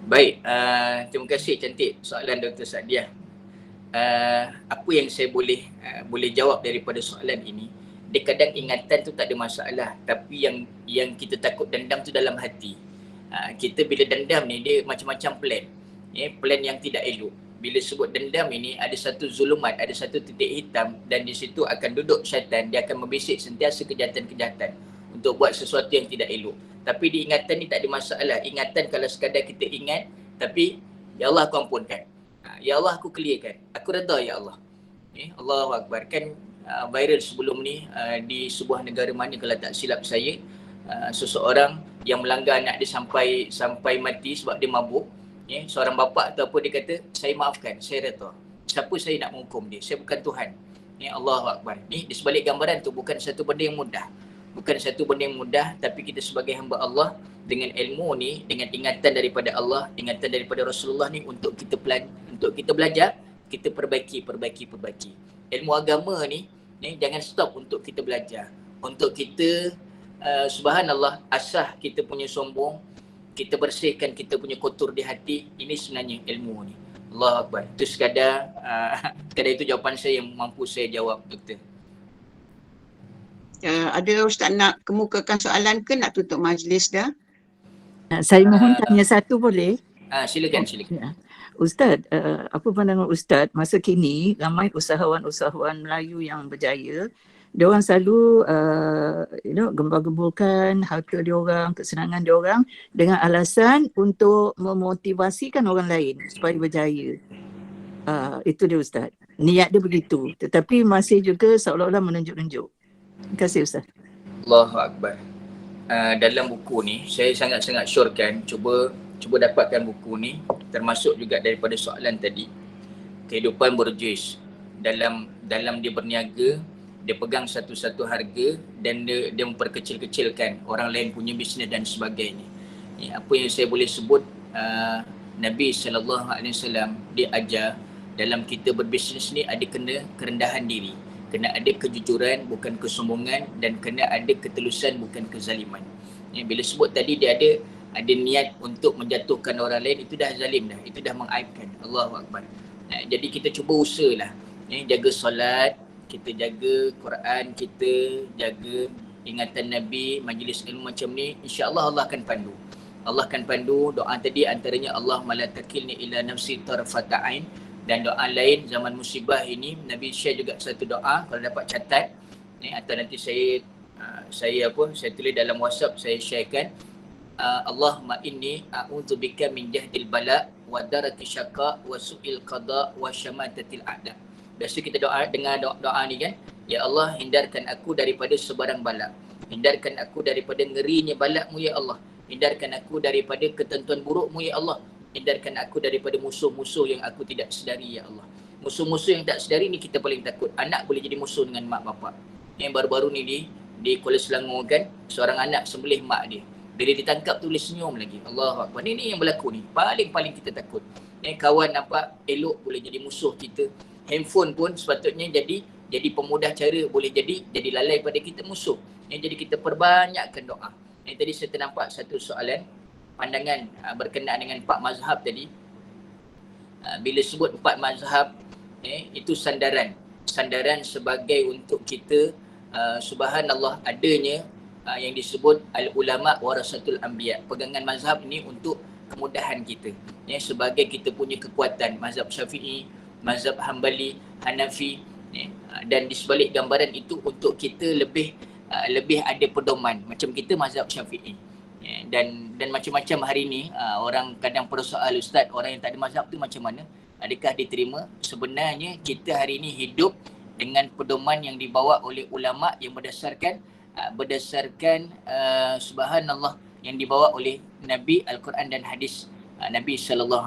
Baik, terima kasih cantik soalan Dr. Saadia. Apa yang saya boleh jawab daripada soalan ini, dia kadang ingatan tu tak ada masalah, tapi yang kita takut dendam tu dalam hati. Kita bila dendam ni dia macam-macam plan. Plan yang tidak elok. Bila sebut dendam ini, ada satu zulumat, ada satu titik hitam, dan di situ akan duduk syaitan. Dia akan membisik sentiasa kejahatan-kejahatan untuk buat sesuatu yang tidak elok. Tapi di ingatan ni tak ada masalah. Ingatan kalau sekadar kita ingat, tapi ya Allah aku ampunkan, ya Allah aku clearkan, aku redha ya Allah. Allahu Akbar. Kan viral sebelum ni di sebuah negara mana kalau tak silap saya, seseorang yang melanggar anak dia sampai mati sebab dia mabuk. Seorang bapa atau apa, dia kata, saya maafkan, saya redha. Siapa saya nak menghukum dia? Saya bukan Tuhan. Allahu Akbar. Ni di sebalik gambaran tu bukan satu benda yang mudah. Bukan satu benda yang mudah, tapi kita sebagai hamba Allah dengan ilmu ni, dengan ingatan daripada Allah, ingatan daripada Rasulullah ni, untuk kita belajar, kita perbaiki. Ilmu agama ni jangan stop untuk kita belajar. Untuk kita subhanallah, asah kita punya sombong, kita bersihkan kita punya kotor di hati. Ini sebenarnya ilmu ni. Allahu Akbar. Itu sekadar itu jawapan saya yang mampu saya jawab, Doktor. Ada Ustaz nak kemukakan soalan ke nak tutup majlis dah? Saya mohon tanya satu boleh? Silakan. Ustaz, apa pandangan Ustaz, masa kini ramai usahawan-usahawan Melayu yang berjaya, diorang selalu gembur-gemburkan harta diorang, kesenangan diorang dengan alasan untuk memotivasikan orang lain supaya berjaya. Itu dia Ustaz. Niat dia begitu, tetapi masih juga seolah-olah menunjuk-nunjuk. Terima kasih Ustaz. Allahu Akbar. Dalam buku ni saya sangat-sangat syorkan, cuba dapatkan buku ni, termasuk juga daripada soalan tadi. Kehidupan Borges, dalam dia berniaga, dia pegang satu-satu harga dan dia memperkecil-kecilkan orang lain punya bisnes dan sebagainya. Apa yang saya boleh sebut, Nabi SAW dia ajar dalam kita berbisnes ni ada kena kerendahan diri, kena ada kejujuran bukan kesombongan, dan kena ada ketelusan bukan kezaliman. Bila sebut tadi dia ada niat untuk menjatuhkan orang lain, itu dah zalim dah, itu dah mengaibkan. Allahu Akbar. Jadi kita cuba usahalah, jaga solat, kita jaga Quran, kita jaga ingatan Nabi, majlis ilmu macam ni, insya-Allah Allah akan pandu. Allah akan pandu. Doa tadi antaranya Allah la takilni ila nafsi tarfata ain, dan doa lain zaman musibah ini Nabi share juga satu doa, kalau dapat catat atau nanti saya tulis dalam WhatsApp, saya sharekan. Allahumma inni a'udzubika min jahdil bala wa daraki syaqa wa su'il qada wa syamatatil a'da. Biasa kita doa dengar doa ni kan, ya Allah hindarkan aku daripada sebarang bala, hindarkan aku daripada ngerinya balakmu ya Allah, hindarkan aku daripada ketentuan burukmu ya Allah, hindarkan aku daripada musuh-musuh yang aku tidak sedari ya Allah. Musuh-musuh yang tak sedari ni kita paling takut. Anak boleh jadi musuh dengan mak bapak. Yang baru-baru ni di Kuala Selangor kan, seorang anak sembelih mak dia. Bila ditangkap tu boleh senyum lagi. Allahu Akbar. Ni yang berlaku ni. Paling-paling kita takut. Kawan nampak elok boleh jadi musuh kita. Handphone pun sepatutnya jadi pemudah cara, boleh jadi lalai pada kita musuh. Jadi kita perbanyakkan doa. Tadi saya ternampak satu soalan pandangan berkenaan dengan 4 mazhab tadi. Bila sebut 4 mazhab, itu sandaran sebagai untuk kita subhanallah adanya yang disebut al-ulama warasatul anbiya. Pegangan mazhab ini untuk kemudahan kita, sebagai kita punya kekuatan. Mazhab Syafi'i, mazhab Hambali, Hanafi, dan di sebalik gambaran itu untuk kita lebih ada pedoman. Macam kita mazhab Syafi'i, dan macam-macam hari ni orang kadang persoal, ustaz, orang yang tak ada mazhab tu macam mana, adakah diterima? Sebenarnya kita hari ni hidup dengan pedoman yang dibawa oleh ulama yang berdasarkan subhanallah yang dibawa oleh Nabi, Al-Quran dan hadis Nabi SAW.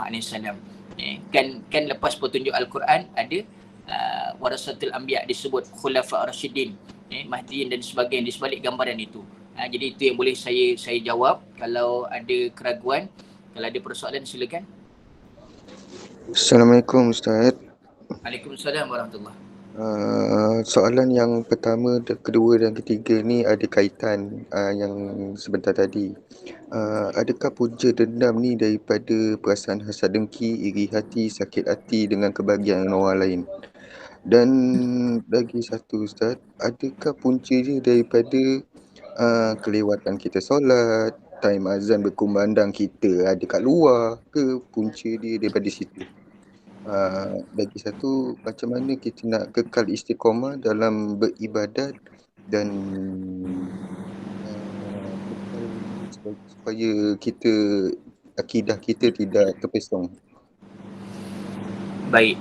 Kan lepas petunjuk Al-Quran ada warasatul anbiya, disebut khulafa rasyidin, mahdiin dan sebagainya di sebalik gambaran itu. Jadi itu yang boleh saya jawab. Kalau ada keraguan, kalau ada persoalan silakan. Assalamualaikum Ustaz. Waalaikumsalam warahmatullahi. Soalan yang pertama, kedua dan ketiga ni ada kaitan yang sebentar tadi. Adakah punca dendam ni daripada perasaan hasad dengki, iri hati, sakit hati dengan kebahagiaan orang lain? Dan lagi satu Ustaz, adakah punca dia daripada kelewatan kita solat, time azan berkumandang kita ada kat luar, ke punca dia daripada situ? Lagi satu, macam mana kita nak kekal istiqamah dalam beribadat dan supaya kita, akidah kita tidak terpesong. Baik,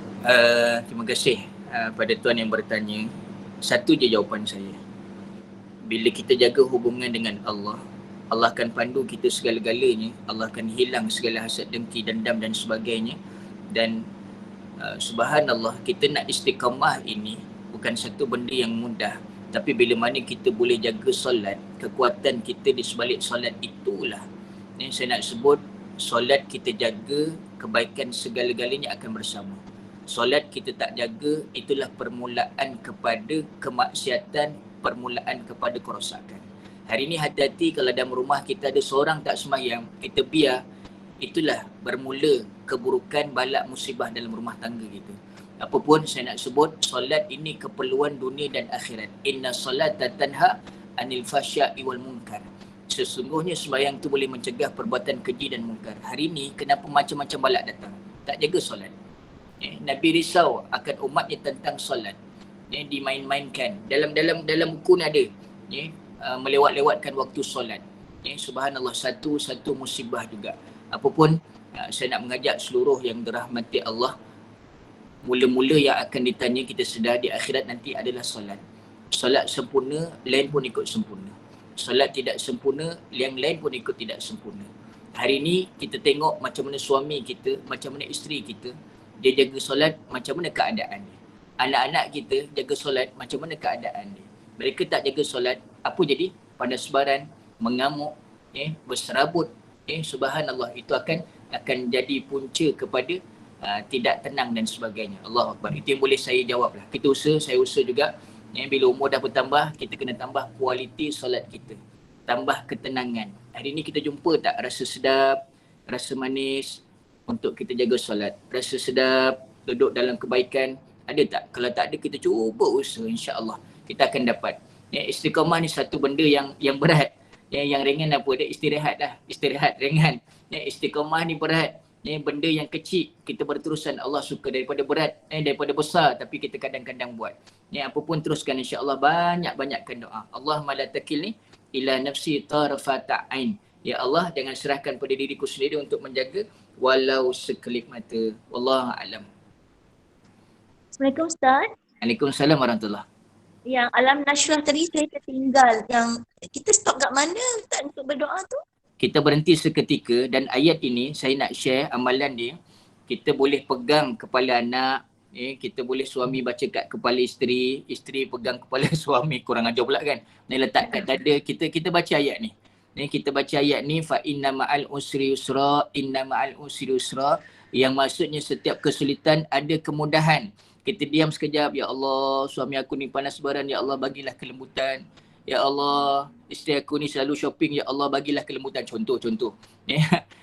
terima kasih pada tuan yang bertanya. Satu je jawapan saya. Bila kita jaga hubungan dengan Allah, Allah akan pandu kita segala-galanya. Allah akan hilang segala hasad, dengki, dendam dan sebagainya. Dan subhanallah, kita nak istiqamah ini bukan satu benda yang mudah. Tapi bila mana kita boleh jaga solat, kekuatan kita di sebalik solat itulah yang saya nak sebut. Solat kita jaga, kebaikan segala-galanya akan bersama. Solat kita tak jaga, itulah permulaan kepada kemaksiatan, permulaan kepada kerosakan. Hari ni hati-hati kalau dalam rumah kita ada seorang tak sembahyang, kita biar, itulah bermula keburukan, balak, musibah dalam rumah tangga kita. Apapun saya nak sebut, solat ini keperluan dunia dan akhirat. Inna salata tanha anil fahsya'i wal munkar. Sesungguhnya sembahyang tu boleh mencegah perbuatan keji dan munkar. Hari ni kenapa macam-macam balak datang? Tak jaga solat. Nabi risau akan umatnya tentang solat. Dimain-mainkan. Dalam buku ni ada. Melewat-lewatkan waktu solat. Subhanallah, satu musibah juga. Apapun, saya nak mengajak seluruh yang dirahmati Allah, mula-mula yang akan ditanya kita sedar di akhirat nanti adalah solat. Solat sempurna, lain pun ikut sempurna. Solat tidak sempurna, yang lain pun ikut tidak sempurna. Hari ni kita tengok macam mana suami kita, macam mana isteri kita, dia jaga solat, macam mana keadaan dia. Anak-anak kita jaga solat, macam mana keadaan dia. Mereka tak jaga solat, apa jadi? Panas baran, mengamuk, berserabut. Subhanallah, itu akan jadi punca kepada tidak tenang dan sebagainya. Allahu Akbar. Itu yang boleh saya jawab lah. Saya usaha juga. Bila umur dah bertambah, kita kena tambah kualiti solat kita. Tambah ketenangan. Hari ni kita jumpa tak rasa sedap, rasa manis untuk kita jaga solat. Rasa sedap, duduk dalam kebaikan. Ada tak? Kalau tak ada, kita cuba usaha, insya-Allah kita akan dapat. Istiqamah ni satu benda yang berat. Yang ringan apa dia? Istirahat lah. Istirahat ringan. Istiqamah ni berat. Benda yang kecil kita berterusan, Allah suka daripada berat, daripada besar tapi kita kadang-kadang buat. Apa pun teruskan, insya-Allah banyak-banyakkan doa. Allahumma la takilni ila nafsi tarfata ain. Ya Allah, jangan serahkan pada diriku sendiri untuk menjaga walau sekelip mata. Wallahu a'lam. Assalamualaikum Ustaz. Waalaikumsalam warahmatullahi. Yang alam nasyrah tadi saya tertinggal. Yang kita stop kat mana Ustaz untuk berdoa tu? Kita berhenti seketika dan ayat ini saya nak share amalan dia. Kita boleh pegang kepala anak, kita boleh suami baca kat kepala isteri, isteri pegang kepala suami, kurang ajar pula kan. Ni letak kat dada, kita baca ayat ni. Kita baca ayat ni, fa inna ma'al usri yusra, inna ma'al usri yusra, yang maksudnya setiap kesulitan ada kemudahan. Kita diam sekejap, ya Allah, suami aku ni panas baran, ya Allah bagilah kelembutan. Ya Allah, isteri aku ni selalu shopping, ya Allah bagilah kelembutan. Contoh.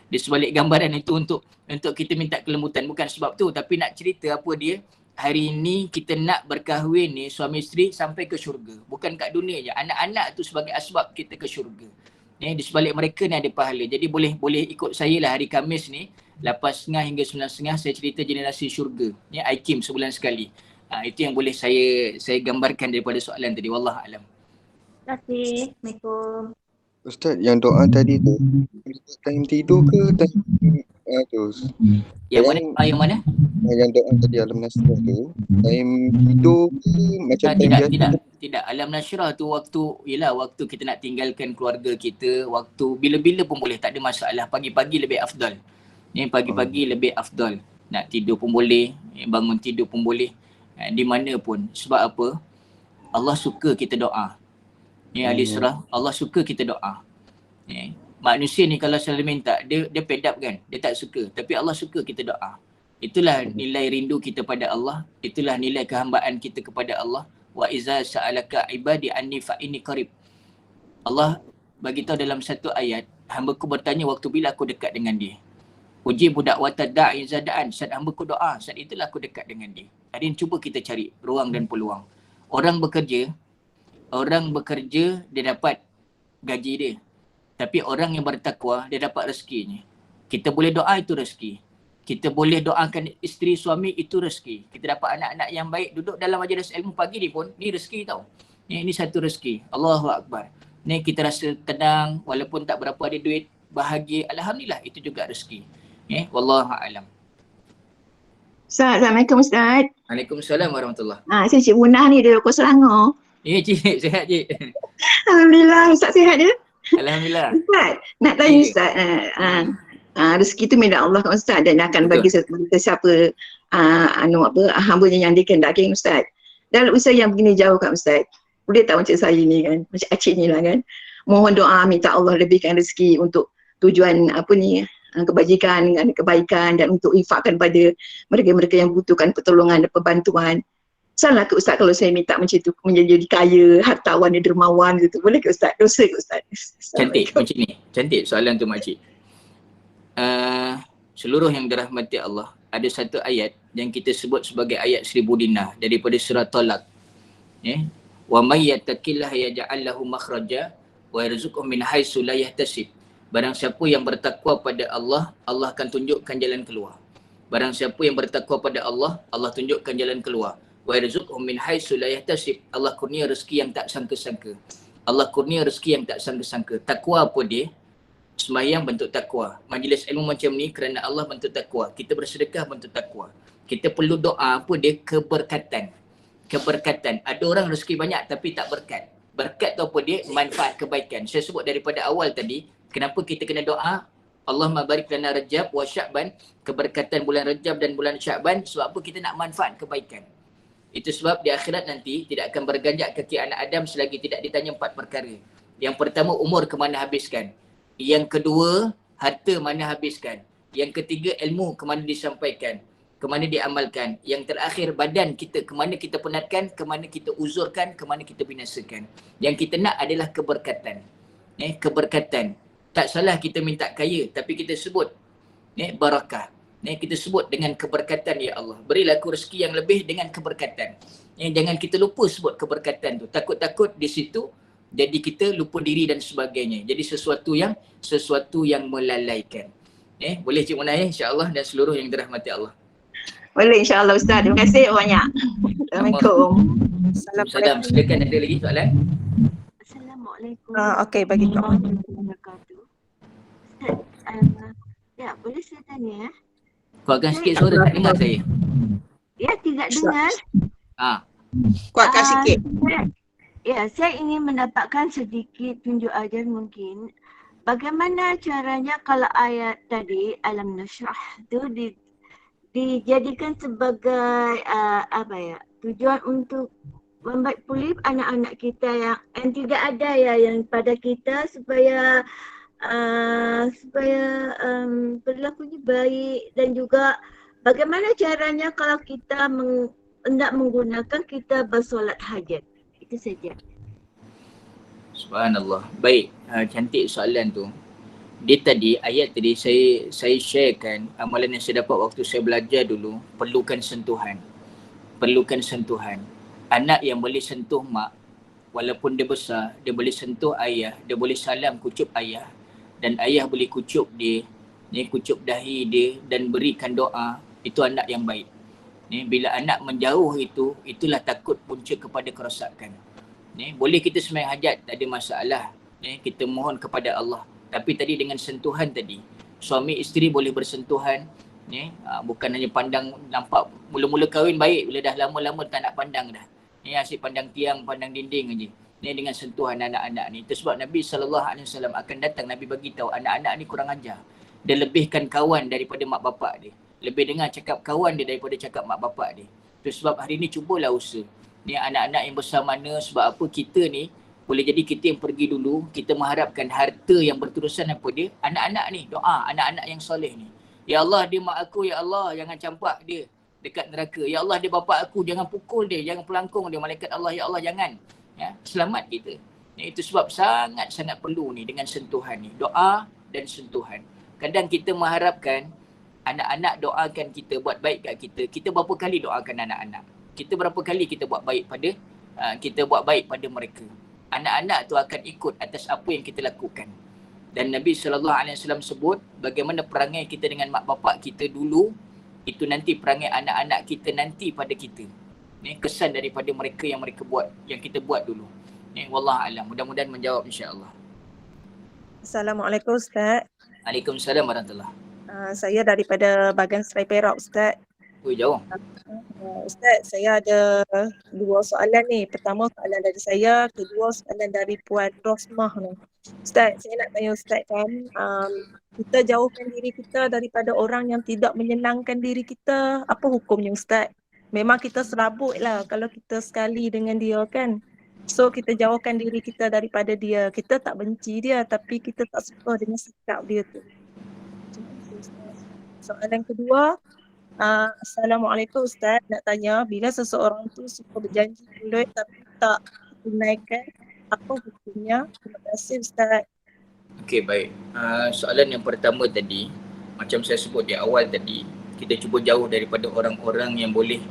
Di sebalik gambaran itu untuk kita minta kelembutan. Bukan sebab tu, tapi nak cerita apa dia. Hari ini kita nak berkahwin ni suami isteri sampai ke syurga. Bukan kat dunia je. Anak-anak tu sebagai asbab kita ke syurga. Di sebalik mereka ni ada pahala. Jadi boleh ikut saya lah hari Khamis ni. 8.30 hingga 9.30 saya cerita generasi syurga. IKIM sebulan sekali. Itu yang boleh saya gambarkan daripada soalan tadi. Wallahualam. Terima kasih. Assalamualaikum. Ustaz, yang doa tadi tu time tidur ke time Yang mana? Yang doa tadi alam nasrah tu time tidur ke macam time biasa? Tidak. Alam nasrah tu waktu kita nak tinggalkan keluarga kita, waktu bila-bila pun boleh, tak ada masalah. Pagi-pagi lebih afdal. Pagi-pagi lebih afdal. Nak tidur pun boleh, bangun tidur pun boleh. Di mana pun. Sebab apa? Allah suka kita doa. Ahli surah, Allah suka kita doa. Manusia ni kalau selalu minta, dia fed up kan? Dia tak suka. Tapi Allah suka kita doa. Itulah nilai rindu kita pada Allah. Itulah nilai kehambaan kita kepada Allah. Wa iza sa'alaka ibadi anni fa inni qarib. Allah bagi tahu dalam satu ayat, hamba-Ku bertanya waktu bila aku dekat dengan dia. Uji budak watad da'i zadaan. Saat hamba-Ku doa, saat itulah aku dekat dengan dia. Hari ini cuba kita cari ruang dan peluang. Orang bekerja, dia dapat gaji dia. Tapi orang yang bertakwa, dia dapat rezekinya. Kita boleh doa, itu rezeki. Kita boleh doakan isteri, suami, itu rezeki. Kita dapat anak-anak yang baik, duduk dalam majlis ilmu pagi ni pun, ni rezeki tau. Ini satu rezeki. Allahu Akbar. Ni kita rasa tenang, walaupun tak berapa ada duit, bahagia. Alhamdulillah, itu juga rezeki. Wallahualam. Ustaz, Assalamualaikum Ustaz. Waalaikumsalam warahmatullahi. Saya Cik Munah ni dari Loko Selangor. Cik, sihat Cik. Alhamdulillah, Ustaz sihat je? Alhamdulillah. Ustaz, nak tanya Ustaz, rezeki tu milik Allah kan Ustaz, dan akan bagi siapa hamba-Nya yang dikehendaki Ustaz. Dalam usaha yang begini jauh kan Ustaz, boleh tak macam saya ni kan, macam Acik ni lah kan, mohon doa minta Allah lebihkan rezeki untuk tujuan kebajikan, kebaikan, dan untuk infakkan pada mereka-mereka yang butuhkan pertolongan dan perbantuan. Salah ke Ustaz kalau saya minta macam tu, menjadi kaya, hartawan, dermawan gitu, boleh ke Ustaz? Dosa ke Ustaz? Cantik macam ni. Cantik soalan tu makcik. Seluruh yang dirahmati Allah, ada satu ayat yang kita sebut sebagai ayat 1000 dinar daripada surah Talaq. Wa may yattaqillah yaj'al lahu makhraja wa yarzuqhu min haitsu la yahtasib. Barang siapa yang bertakwa pada Allah, Allah akan tunjukkan jalan keluar. Barang siapa yang bertakwa pada Allah, Allah tunjukkan jalan keluar. Wa yarzuqhum min haitsu la yahtasib. Allah kurnia rezeki yang tak sangka-sangka. Allah kurnia rezeki yang tak sangka-sangka. Takwa apa dia? Sembahyang bentuk takwa. Majlis ilmu macam ni kerana Allah bentuk takwa. Kita bersedekah bentuk takwa. Kita perlu doa apa dia? Keberkatan. Ada orang rezeki banyak tapi tak berkat. Berkat tu apa dia? Manfaat kebaikan. Saya sebut daripada awal tadi, kenapa kita kena doa Allahumma barik lana Rajab wa Sya'ban, keberkatan bulan Rajab dan bulan Sya'ban. Sebab apa? Kita nak manfaat kebaikan. Itu sebab di akhirat nanti tidak akan berganjak kaki anak Adam selagi tidak ditanya 4 perkara. Yang pertama, umur ke mana habiskan. Yang kedua, harta mana habiskan. Yang ketiga, ilmu ke mana disampaikan, ke mana diamalkan. Yang terakhir, badan kita ke mana kita penatkan, ke mana kita uzurkan, ke mana kita binasakan. Yang kita nak adalah keberkatan. Keberkatan. Tak salah kita minta kaya, tapi kita sebut barakah. Kita sebut dengan keberkatan, ya Allah. Berilah aku rezeki yang lebih dengan keberkatan. Jangan kita lupa sebut keberkatan tu. Takut-takut di situ jadi kita lupa diri dan sebagainya. Jadi sesuatu yang melalaikan. Boleh Cik Munah insya-Allah dan seluruh yang dirahmati Allah. Boleh insya-Allah Ustaz. Terima kasih banyak. Assalamualaikum. Assalamualaikum. Silakan, ada lagi soalan? Assalamualaikum. Okey, bagi Kak. Ya, boleh saya tanya? Kuatkan sikit suara, tak dengar saya. Ya, tidak dengar. Kuatkan sikit. Saya ingin mendapatkan sedikit tunjuk ajar mungkin. Bagaimana caranya kalau ayat tadi, Alam Nashrah tu dijadikan sebagai tujuan untuk membaik pulih anak-anak kita yang tidak ada yang pada kita supaya perilakunya baik, dan juga bagaimana caranya kalau kita hendak menggunakan kita bersolat hajat. Itu saja. Subhanallah. Baik, cantik soalan tu. Dia tadi, ayat tadi saya sharekan amalan yang saya dapat waktu saya belajar dulu, perlukan sentuhan. Perlukan sentuhan. Anak yang boleh sentuh mak, walaupun dia besar, dia boleh sentuh ayah, dia boleh salam kucup ayah, dan ayah boleh kucup dia, kucup dahi dia dan berikan doa, itu anak yang baik. Bila anak menjauh itulah takut punca kepada kerosakan. Boleh kita sembahyang hajat, tak ada masalah. Kita mohon kepada Allah. Tapi tadi dengan sentuhan tadi, suami isteri boleh bersentuhan. Bukan hanya pandang, nampak mula-mula kahwin baik, bila dah lama-lama tak nak pandang dah. Asyik pandang tiang, pandang dinding aja. Dengan sentuhan anak-anak ni. Itu sebab Nabi SAW akan datang, Nabi bagi tahu anak-anak ni kurang ajar. Dia lebihkan kawan daripada mak bapak dia. Lebih dengar cakap kawan dia daripada cakap mak bapak dia. Itu sebab hari ni cubalah usaha. Anak-anak yang besar mana, sebab apa kita ni boleh jadi kita yang pergi dulu, kita mengharapkan harta yang berterusan apa dia, anak-anak ni, doa anak-anak yang soleh ni. Ya Allah, dia mak aku, ya Allah, jangan campak dia dekat neraka. Ya Allah, dia bapa aku, jangan pukul dia, jangan pelangkung dia. Malaikat Allah, ya Allah, jangan. Selamat kita. Itu sebab sangat-sangat perlu ni dengan sentuhan ni, doa dan sentuhan. Kadang kita mengharapkan anak-anak doakan kita, buat baik kat kita. Kita berapa kali doakan anak-anak? Kita berapa kali kita buat baik pada mereka? Anak-anak tu akan ikut atas apa yang kita lakukan. Dan Nabi SAW sebut bagaimana perangai kita dengan mak bapak kita dulu, itu nanti perangai anak-anak kita nanti pada kita. Kesan daripada mereka yang mereka buat, yang kita buat dulu. Wallahualam. Mudah-mudahan menjawab insya-Allah. Assalamualaikum Ustaz. Waalaikumsalam warahmatullahi. Saya daripada Bagan Serai Perak Ustaz. Jauh. Ustaz, saya ada dua soalan ni. Pertama soalan dari saya, kedua soalan dari Puan Rosmah ni. Ustaz, saya nak tanya Ustaz kan, kita jauhkan diri kita daripada orang yang tidak menyenangkan diri kita, apa hukumnya Ustaz? Memang kita serabut lah kalau kita sekali dengan dia kan. So kita jauhkan diri kita daripada dia. Kita tak benci dia tapi kita tak suka dengan sikap dia tu. Soalan kedua, Assalamualaikum Ustaz, nak tanya bila seseorang tu suka berjanji duit tapi tak tunaikan, apa hukumnya? Terima kasih Ustaz. Okey, baik. Soalan yang pertama tadi, macam saya sebut di awal tadi, kita cuba jauh daripada orang-orang yang boleh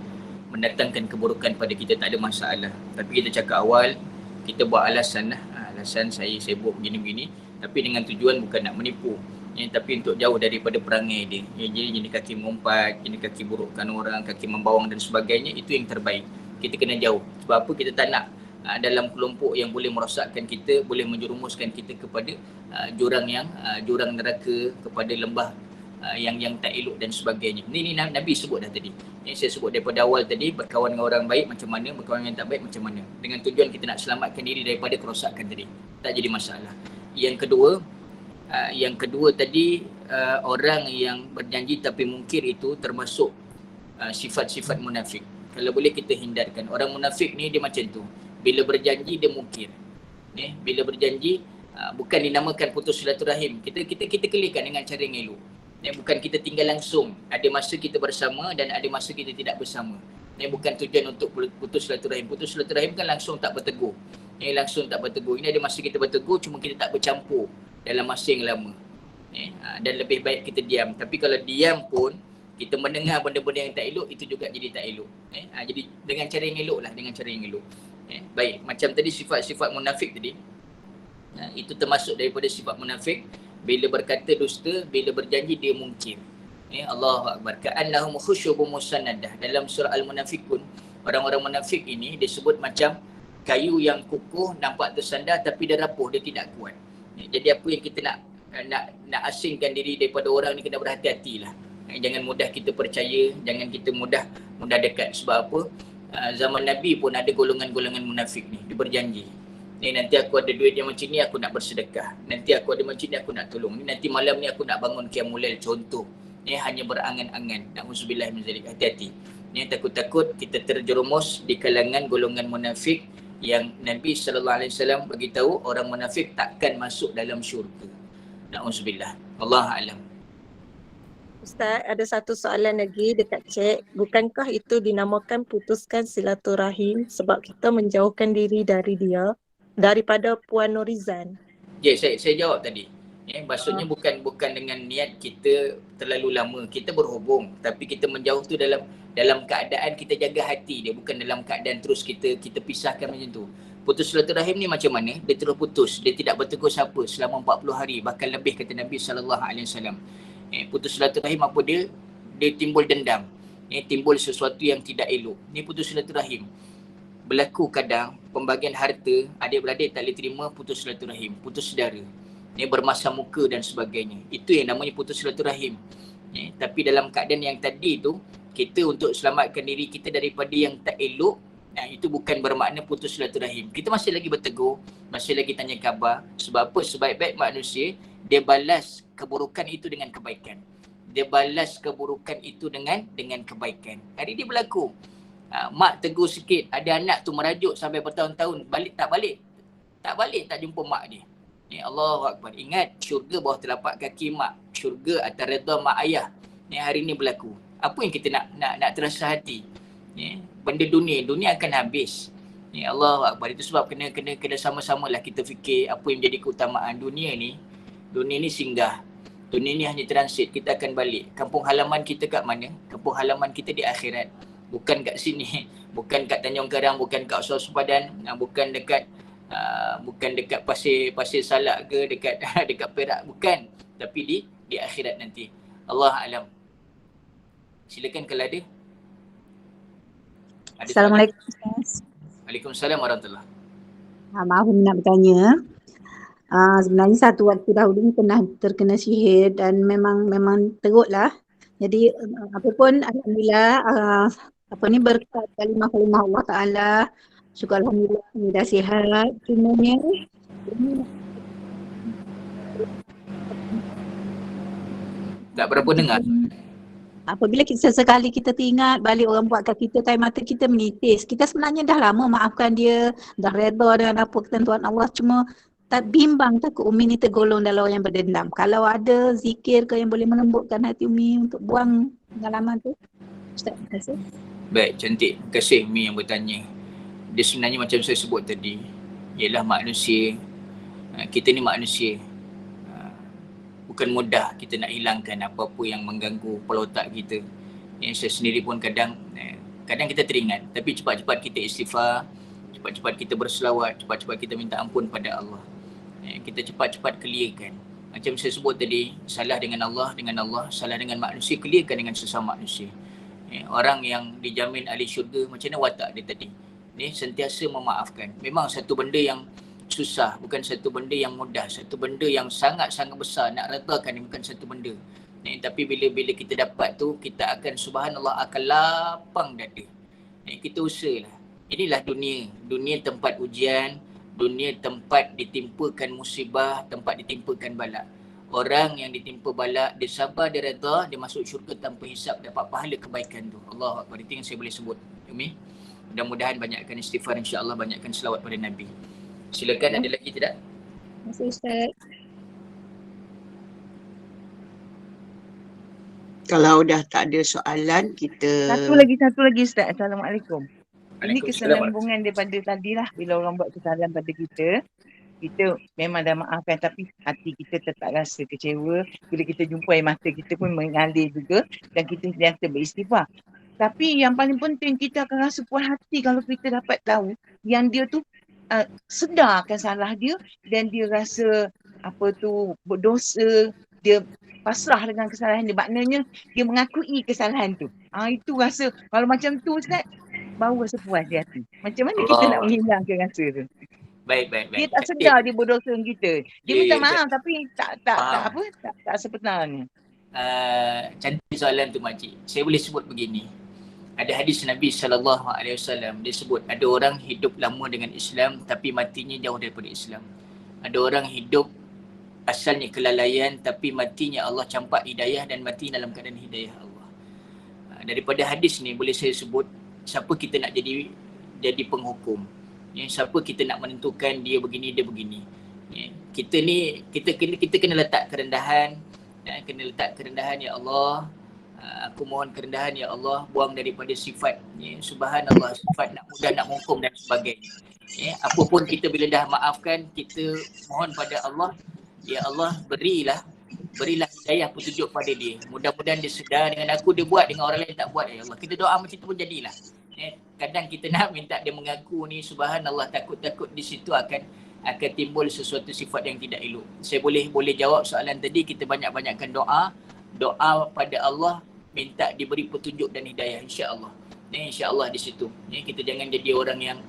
mendatangkan keburukan pada kita, tak ada masalah. Tapi kita cakap awal, kita buat alasan lah. Alasan saya sibuk begini-begini, tapi dengan tujuan bukan nak menipu. Tapi untuk jauh daripada perangai dia. Jadi kaki mengumpat, jadi kaki burukkan orang, kaki membawang dan sebagainya, itu yang terbaik. Kita kena jauh. Sebab apa? Kita tak nak dalam kelompok yang boleh merosakkan kita, boleh menjerumuskan kita kepada jurang neraka, kepada lembah yang tak elok dan sebagainya. Ini Nabi sebut dah tadi. Saya sebut daripada awal tadi, berkawan dengan orang baik macam mana, berkawan yang tak baik macam mana. Dengan tujuan kita nak selamatkan diri daripada kerosakan tadi. Tak jadi masalah. Yang kedua tadi, orang yang berjanji tapi mungkir itu termasuk sifat-sifat munafik. Kalau boleh kita hindarkan. Orang munafik ni dia macam tu. Bila berjanji dia mungkir. Bila berjanji bukan dinamakan putus silaturahim. Kita kelihkan dengan cara yang elok. Bukan kita tinggal langsung. Ada masa kita bersama dan ada masa kita tidak bersama. Bukan tujuan untuk putus silaturahim. Putus silaturahim kan langsung tak bertegur. Langsung tak bertegur. Ini ada masa kita bertegur, cuma kita tak bercampur dalam masa yang lama. Dan lebih baik kita diam. Tapi kalau diam pun, kita mendengar benda-benda yang tak elok, itu juga jadi tak elok. Jadi dengan cara yang elok lah, dengan cara yang elok. Baik, macam tadi sifat-sifat munafik tadi, itu termasuk daripada sifat munafik. Bila berkata dusta, bila berjanji dia mungkir. Allahu Akbar. Ka'annahum khusyubun musannadah. Dalam surah Al-Munafiqun, orang-orang munafik ini disebut macam kayu yang kukuh, nampak tersandar tapi dia rapuh, dia tidak kuat. Jadi apa yang kita nak nak asingkan diri daripada orang ni kena berhati-hatilah. Jangan mudah kita percaya, jangan kita mudah dekat. Sebab apa? Zaman Nabi pun ada golongan-golongan munafik ni. Dia berjanji. Ni nanti aku ada duit yang macam ni aku nak bersedekah. Nanti aku ada macam ni aku nak tolong. Ni nanti malam ni aku nak bangun qiyamul lail, contoh. Ni hanya berangan-angan. Na'udzubillah min zalik. Hati-hati. Ni takut-takut kita terjerumus di kalangan golongan munafik yang Nabi SAW beritahu orang munafik takkan masuk dalam syurga. Na'udzubillah. Allah alam. Ustaz, ada satu soalan lagi dekat chat. Bukankah itu dinamakan putuskan silaturahim sebab kita menjauhkan diri dari dia daripada Puan Nurizan? Ya, saya jawab tadi. Maksudnya bukan dengan niat kita terlalu lama kita berhubung, tapi kita menjauh tu dalam keadaan kita jaga hati dia, bukan dalam keadaan terus kita pisahkan macam tu. Putus silaturahim ni macam mana? Dia terus putus, dia tidak bertegur siapa selama 40 hari, bahkan lebih kata Nabi SAW. Putus silaturahim apa dia? Dia timbul dendam. Timbul sesuatu yang tidak elok. Ni putus silaturahim. Berlaku kadang pembagian harta, adik-beradik tak boleh terima, putus silaturahim, putus saudara. Bermasa muka dan sebagainya. Itu yang namanya putus silaturahim. Tapi dalam keadaan yang tadi tu, kita untuk selamatkan diri kita daripada yang tak elok, itu bukan bermakna putus silaturahim. Kita masih lagi bertegur, masih lagi tanya khabar. Sebab apa? Sebaik-baik manusia, dia balas keburukan itu dengan kebaikan. Dia balas keburukan itu dengan kebaikan. Hari ini berlaku. Mak tegur sikit, ada anak tu merajuk sampai bertahun-tahun, tak balik, tak jumpa mak dia. Allahu Akbar. Ingat, syurga bawah telapak kaki mak, syurga atas redha mak ayah. Hari ni berlaku. Apa yang kita nak terasa hati? Benda dunia akan habis. Allahu Akbar. Itu sebab kena sama-samalah kita fikir apa yang menjadi keutamaan dunia ni singgah. Dunia ni hanya transit, kita akan balik. Kampung halaman kita kat mana? Kampung halaman kita di akhirat. Bukan kat sini, bukan kat Tanjung Karang, bukan kat Usau Sepadan, bukan dekat Pasir Salak ke, dekat Perak, bukan. Tapi di akhirat nanti. Allah alam. Silakan kalau ada. Assalamualaikum Ustaz. Waalaikumsalam warahmatullahi. Maaf nak bertanya. Sebenarnya satu waktu dahulu ni pernah terkena sihir dan memang teruklah. Jadi apapun alhamdulillah berkat kalimah Allah Taala, syukur alhamdulillah kami dah sihat. Cumanya tak berapa dengar. apabila sesekali kita teringat balik orang buat kat kita, air mata kita menitis. Kita sebenarnya dah lama maafkan dia, dah redha dengan apa ketentuan Allah, cuma tak bimbang takut Umi ni tergolong dalam orang yang berdendam. Kalau ada zikir ke yang boleh melembutkan hati Umi untuk buang pengalaman tu? Ustaz, terima kasih. Baik, cantik. Terima kasih Umi yang bertanya. Dia sebenarnya macam saya sebut tadi, ialah manusia. Kita ni manusia. Bukan mudah kita nak hilangkan apa-apa yang mengganggu kepala otak kita. Saya sendiri pun kadang kita teringat. Tapi cepat-cepat kita istighfar, cepat-cepat kita berselawat, cepat-cepat kita minta ampun pada Allah. Kita cepat-cepat clearkan. Macam saya sebut tadi, salah dengan Allah, salah dengan manusia, clearkan dengan sesama manusia. Orang yang dijamin ahli syurga, macam mana watak dia tadi? Sentiasa memaafkan. Memang satu benda yang susah, bukan satu benda yang mudah, satu benda yang sangat-sangat besar. Nak redakan ni bukan satu benda. Tapi bila kita dapat tu, kita akan subhanallah akan lapang dada. Kita usahalah. Inilah dunia tempat ujian, dunia tempat ditimpakan musibah, tempat ditimpakan bala. Orang yang ditimpa bala, dia sabar, dia redha, dia masuk syurga tanpa hisap, dapat pahala kebaikan tu. Allahu Akbar. Itu yang saya boleh sebut. Umi, mudah-mudahan banyakkan istighfar, insya-Allah banyakkan selawat pada Nabi. Silakan, ada lagi tidak? Terima kasih Ustaz. Kalau dah tak ada soalan, kita... Satu lagi Ustaz. Assalamualaikum. Ini keselambungan daripada tadilah, bila orang buat kesalahan pada kita memang dah maafkan, tapi hati kita tetap rasa kecewa. Bila kita jumpa air mata kita pun mengalir juga, dan kita sentiasa beristighfar. Tapi yang paling penting, kita akan rasa puas hati kalau kita dapat tahu yang dia tu sedar akan salah dia, dan dia rasa berdosa, dia pasrah dengan kesalahan dia. Maknanya dia mengakui kesalahan tu. Itu rasa, kalau macam tu Ustaz, baru rasa puas di hati. Macam mana kita nak menghilangkan rasa tu? Baik. Dia tak sedar dia berdosa dengan kita. Dia minta Ya, maaf tapi tak faham. apa, tak sebenarnya. Cantik soalan tu makcik. Saya boleh sebut begini. Ada hadis Nabi SAW, dia sebut ada orang hidup lama dengan Islam tapi matinya jauh daripada Islam. Ada orang hidup asalnya kelalaian tapi matinya Allah campak hidayah dan mati dalam keadaan hidayah Allah. Daripada hadis ni boleh saya sebut siapa kita nak jadi penghukum. Siapa kita nak menentukan dia begini, dia begini. Kita ni kita kena letak kerendahan, ya Allah. Aku mohon kerendahan ya Allah, buang daripada sifat subhanallah, sifat nak mudah nak menghukum dan sebagainya. Apa pun kita bila dah maafkan, kita mohon pada Allah, ya Allah berilah hidayah petunjuk pada dia. Mudah-mudahan dia sedar dengan aku, dia buat dengan orang lain tak buat, ya Allah. Kita doa macam tu pun jadilah. Kadang kita nak minta dia mengaku ni subhanallah, takut-takut di situ akan timbul sesuatu sifat yang tidak elok. Saya boleh jawab soalan tadi, kita banyak-banyakkan doa pada Allah, minta diberi petunjuk dan hidayah, insya-Allah. Insya-Allah di situ. Kita jangan jadi orang yang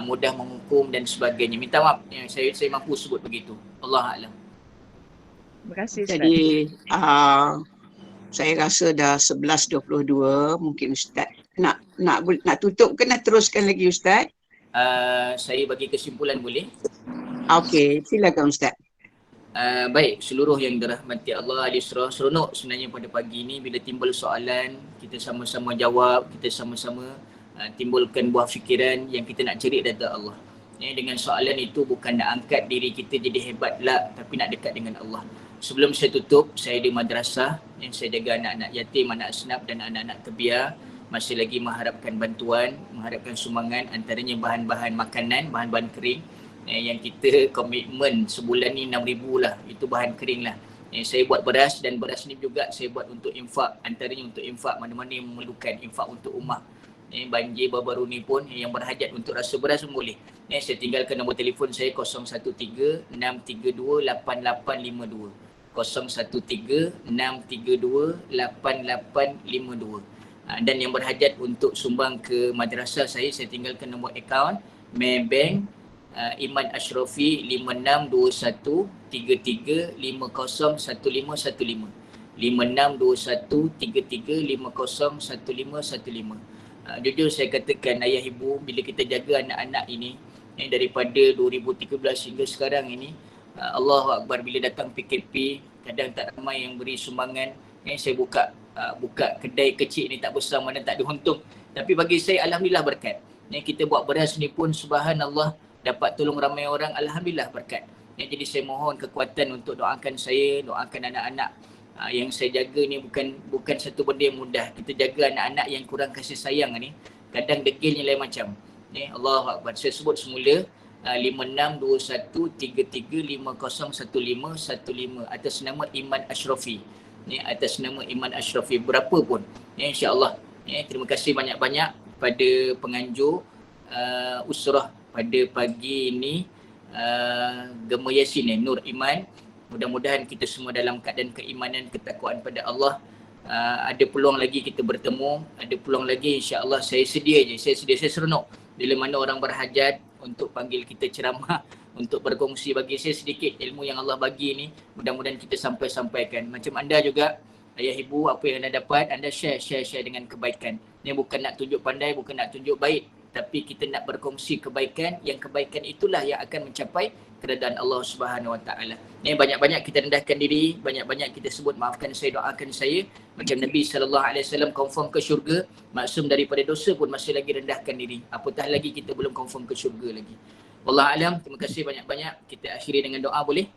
mudah menghukum dan sebagainya. Minta maaf, saya mampu sebut begitu. Allah a'lam. Terima kasih Ustaz. Jadi saya rasa dah 11.22, mungkin Ustaz nak tutup ke nak teruskan lagi Ustaz? Saya bagi kesimpulan boleh? Okey, silakan Ustaz. Baik, seluruh yang dirahmati Allah, seronok sebenarnya pada pagi ini bila timbul soalan, kita sama-sama jawab, kita sama-sama timbulkan buah fikiran yang kita nak cari daripada Allah. Dengan soalan itu bukan nak angkat diri kita jadi hebat lah, tapi nak dekat dengan Allah. Sebelum saya tutup, saya di madrasah yang saya jaga anak-anak yatim, anak senap dan anak-anak terbiar. Masih lagi mengharapkan bantuan, mengharapkan sumbangan, antaranya bahan-bahan makanan, bahan-bahan kering. Yang kita komitmen sebulan ni 6,000 lah, itu bahan kering lah. Saya buat beras dan beras ni juga saya buat untuk infak, antaranya untuk infak mana-mana yang memerlukan, infak untuk ummah. Banjir baru-baru ni pun yang berhajat untuk rasa beras pun boleh. Saya tinggalkan nombor telefon saya 013-632-8852. 013-632-8852. Dan yang berhajat untuk sumbang ke madrasah saya tinggalkan nombor akaun Maybank Iman Ashrafi 562133501515. 562133501515. Jujur saya katakan ayah ibu, bila kita jaga anak-anak ini daripada 2013 hingga sekarang ini, Allahu Akbar, bila datang PKP kadang tak ramai yang beri sumbangan. Saya buka kedai kecil ni tak besar, mana tak ada untung, tapi bagi saya alhamdulillah berkat. Kita buat beras ni pun subhanallah dapat tolong ramai orang, alhamdulillah berkat. Jadi saya mohon kekuatan untuk doakan saya, doakan anak-anak yang saya jaga ni bukan satu benda yang mudah. Kita jaga anak-anak yang kurang kasih sayang ni, kadang degilnya lain macam. Allahu Akbar. Saya sebut semula 562133501515 atas nama Iman Ashrafi. Atas nama Iman Ashrafi, berapa pun. InsyaAllah. Terima kasih banyak-banyak pada penganjur usrah pada pagi ini, Gema Yasin Nur Iman. Mudah-mudahan kita semua dalam keadaan keimanan, ketakwaan pada Allah. Ada peluang lagi kita bertemu, ada peluang lagi, insya-Allah. Saya sedia, saya seronok bila mana orang berhajat untuk panggil kita ceramah, untuk berkongsi. Bagi saya sedikit ilmu yang Allah bagi ni, mudah-mudahan kita sampaikan. Macam anda juga, ayah ibu, apa yang anda dapat, anda share dengan kebaikan. Ini bukan nak tunjuk pandai, bukan nak tunjuk baik, tapi kita nak berkongsi kebaikan, yang kebaikan itulah yang akan mencapai keredaan Allah Subhanahu Wa Taala. Banyak-banyak kita rendahkan diri, banyak-banyak kita sebut maafkan saya, doakan saya. Macam Nabi SAW confirm ke syurga, maksum daripada dosa pun masih lagi rendahkan diri. Apatah lagi kita belum confirm ke syurga lagi. Wallahu alam, terima kasih banyak-banyak. Kita akhiri dengan doa boleh?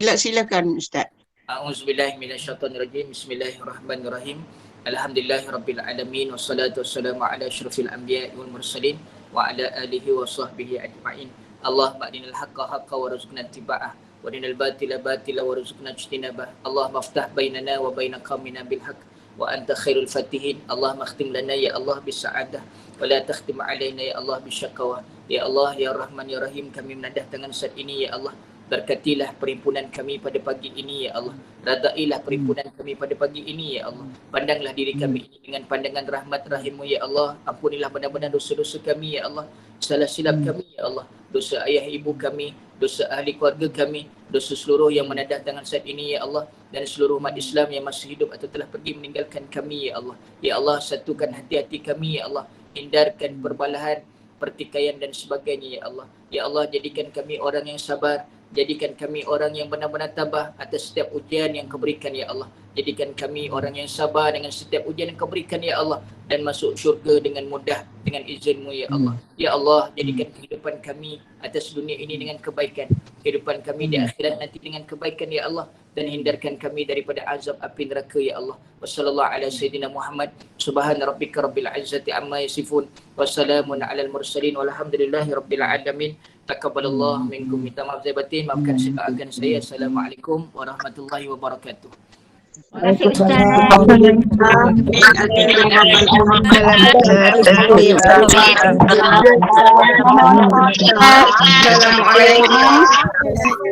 Silakan Ustaz. A'udzubillahi minasyaitonirrajim. Bismillahirrahmanirrahim. Alhamdulillahirabbil alamin, wassalatu wassalamu ala asyrafil anbiya'i wal mursalin wa ala alihi wa sahbihi ajma'in. Allahumma arinal haqqa haqqa warzuqna ittiba'ah wa arinal batila batila warzuqna ijtinabah. Allahumma aftah bainana wa baina qaumina bil haqq wa anta khairul fatihin. Allahumma khtim lana ya Allah bis sa'adah wa la takhtim alaina ya Allah bis syaqawah. Ya Allah ya Rahman ya Rahim, kami menadah tangan saat ini ya Allah Berkatilah perhimpunan kami pada pagi ini ya Allah. Radailah perhimpunan kami pada pagi ini ya Allah. Pandanglah diri kami ini dengan pandangan rahmat rahim-Mu ya Allah. Ampunilah benar-benar dosa-dosa kami ya Allah. Salah silap kami ya Allah. Dosa ayah ibu kami, dosa ahli keluarga kami, dosa seluruh yang menadah tangan saat ini ya Allah, dan seluruh umat Islam yang masih hidup atau telah pergi meninggalkan kami ya Allah. Ya Allah, satukan hati-hati kami ya Allah. Hindarkan perbalahan, pertikaian dan sebagainya ya Allah. Ya Allah, jadikan kami orang yang sabar, jadikan kami orang yang benar-benar tabah atas setiap ujian yang Kau berikan ya Allah. Jadikan kami orang yang sabar dengan setiap ujian yang Kau berikan ya Allah, dan masuk syurga dengan mudah dengan izin-Mu ya Allah. Ya Allah, jadikan kehidupan kami atas dunia ini dengan kebaikan, kehidupan kami di akhirat nanti dengan kebaikan ya Allah, dan hindarkan kami daripada azab api neraka ya Allah. Wassallallahu ala sayyidina Muhammad. Subhana rabbika rabbil izzati amma yasifun. Wassalamun alal mursalin walhamdulillahi rabbil alamin. Taqabbalallahu minkum. Minta maaf saya batin, maafkan akan saya. Assalamualaikum warahmatullahi wabarakatuh. Terima kasih Ustaz.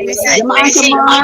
Jemaah semua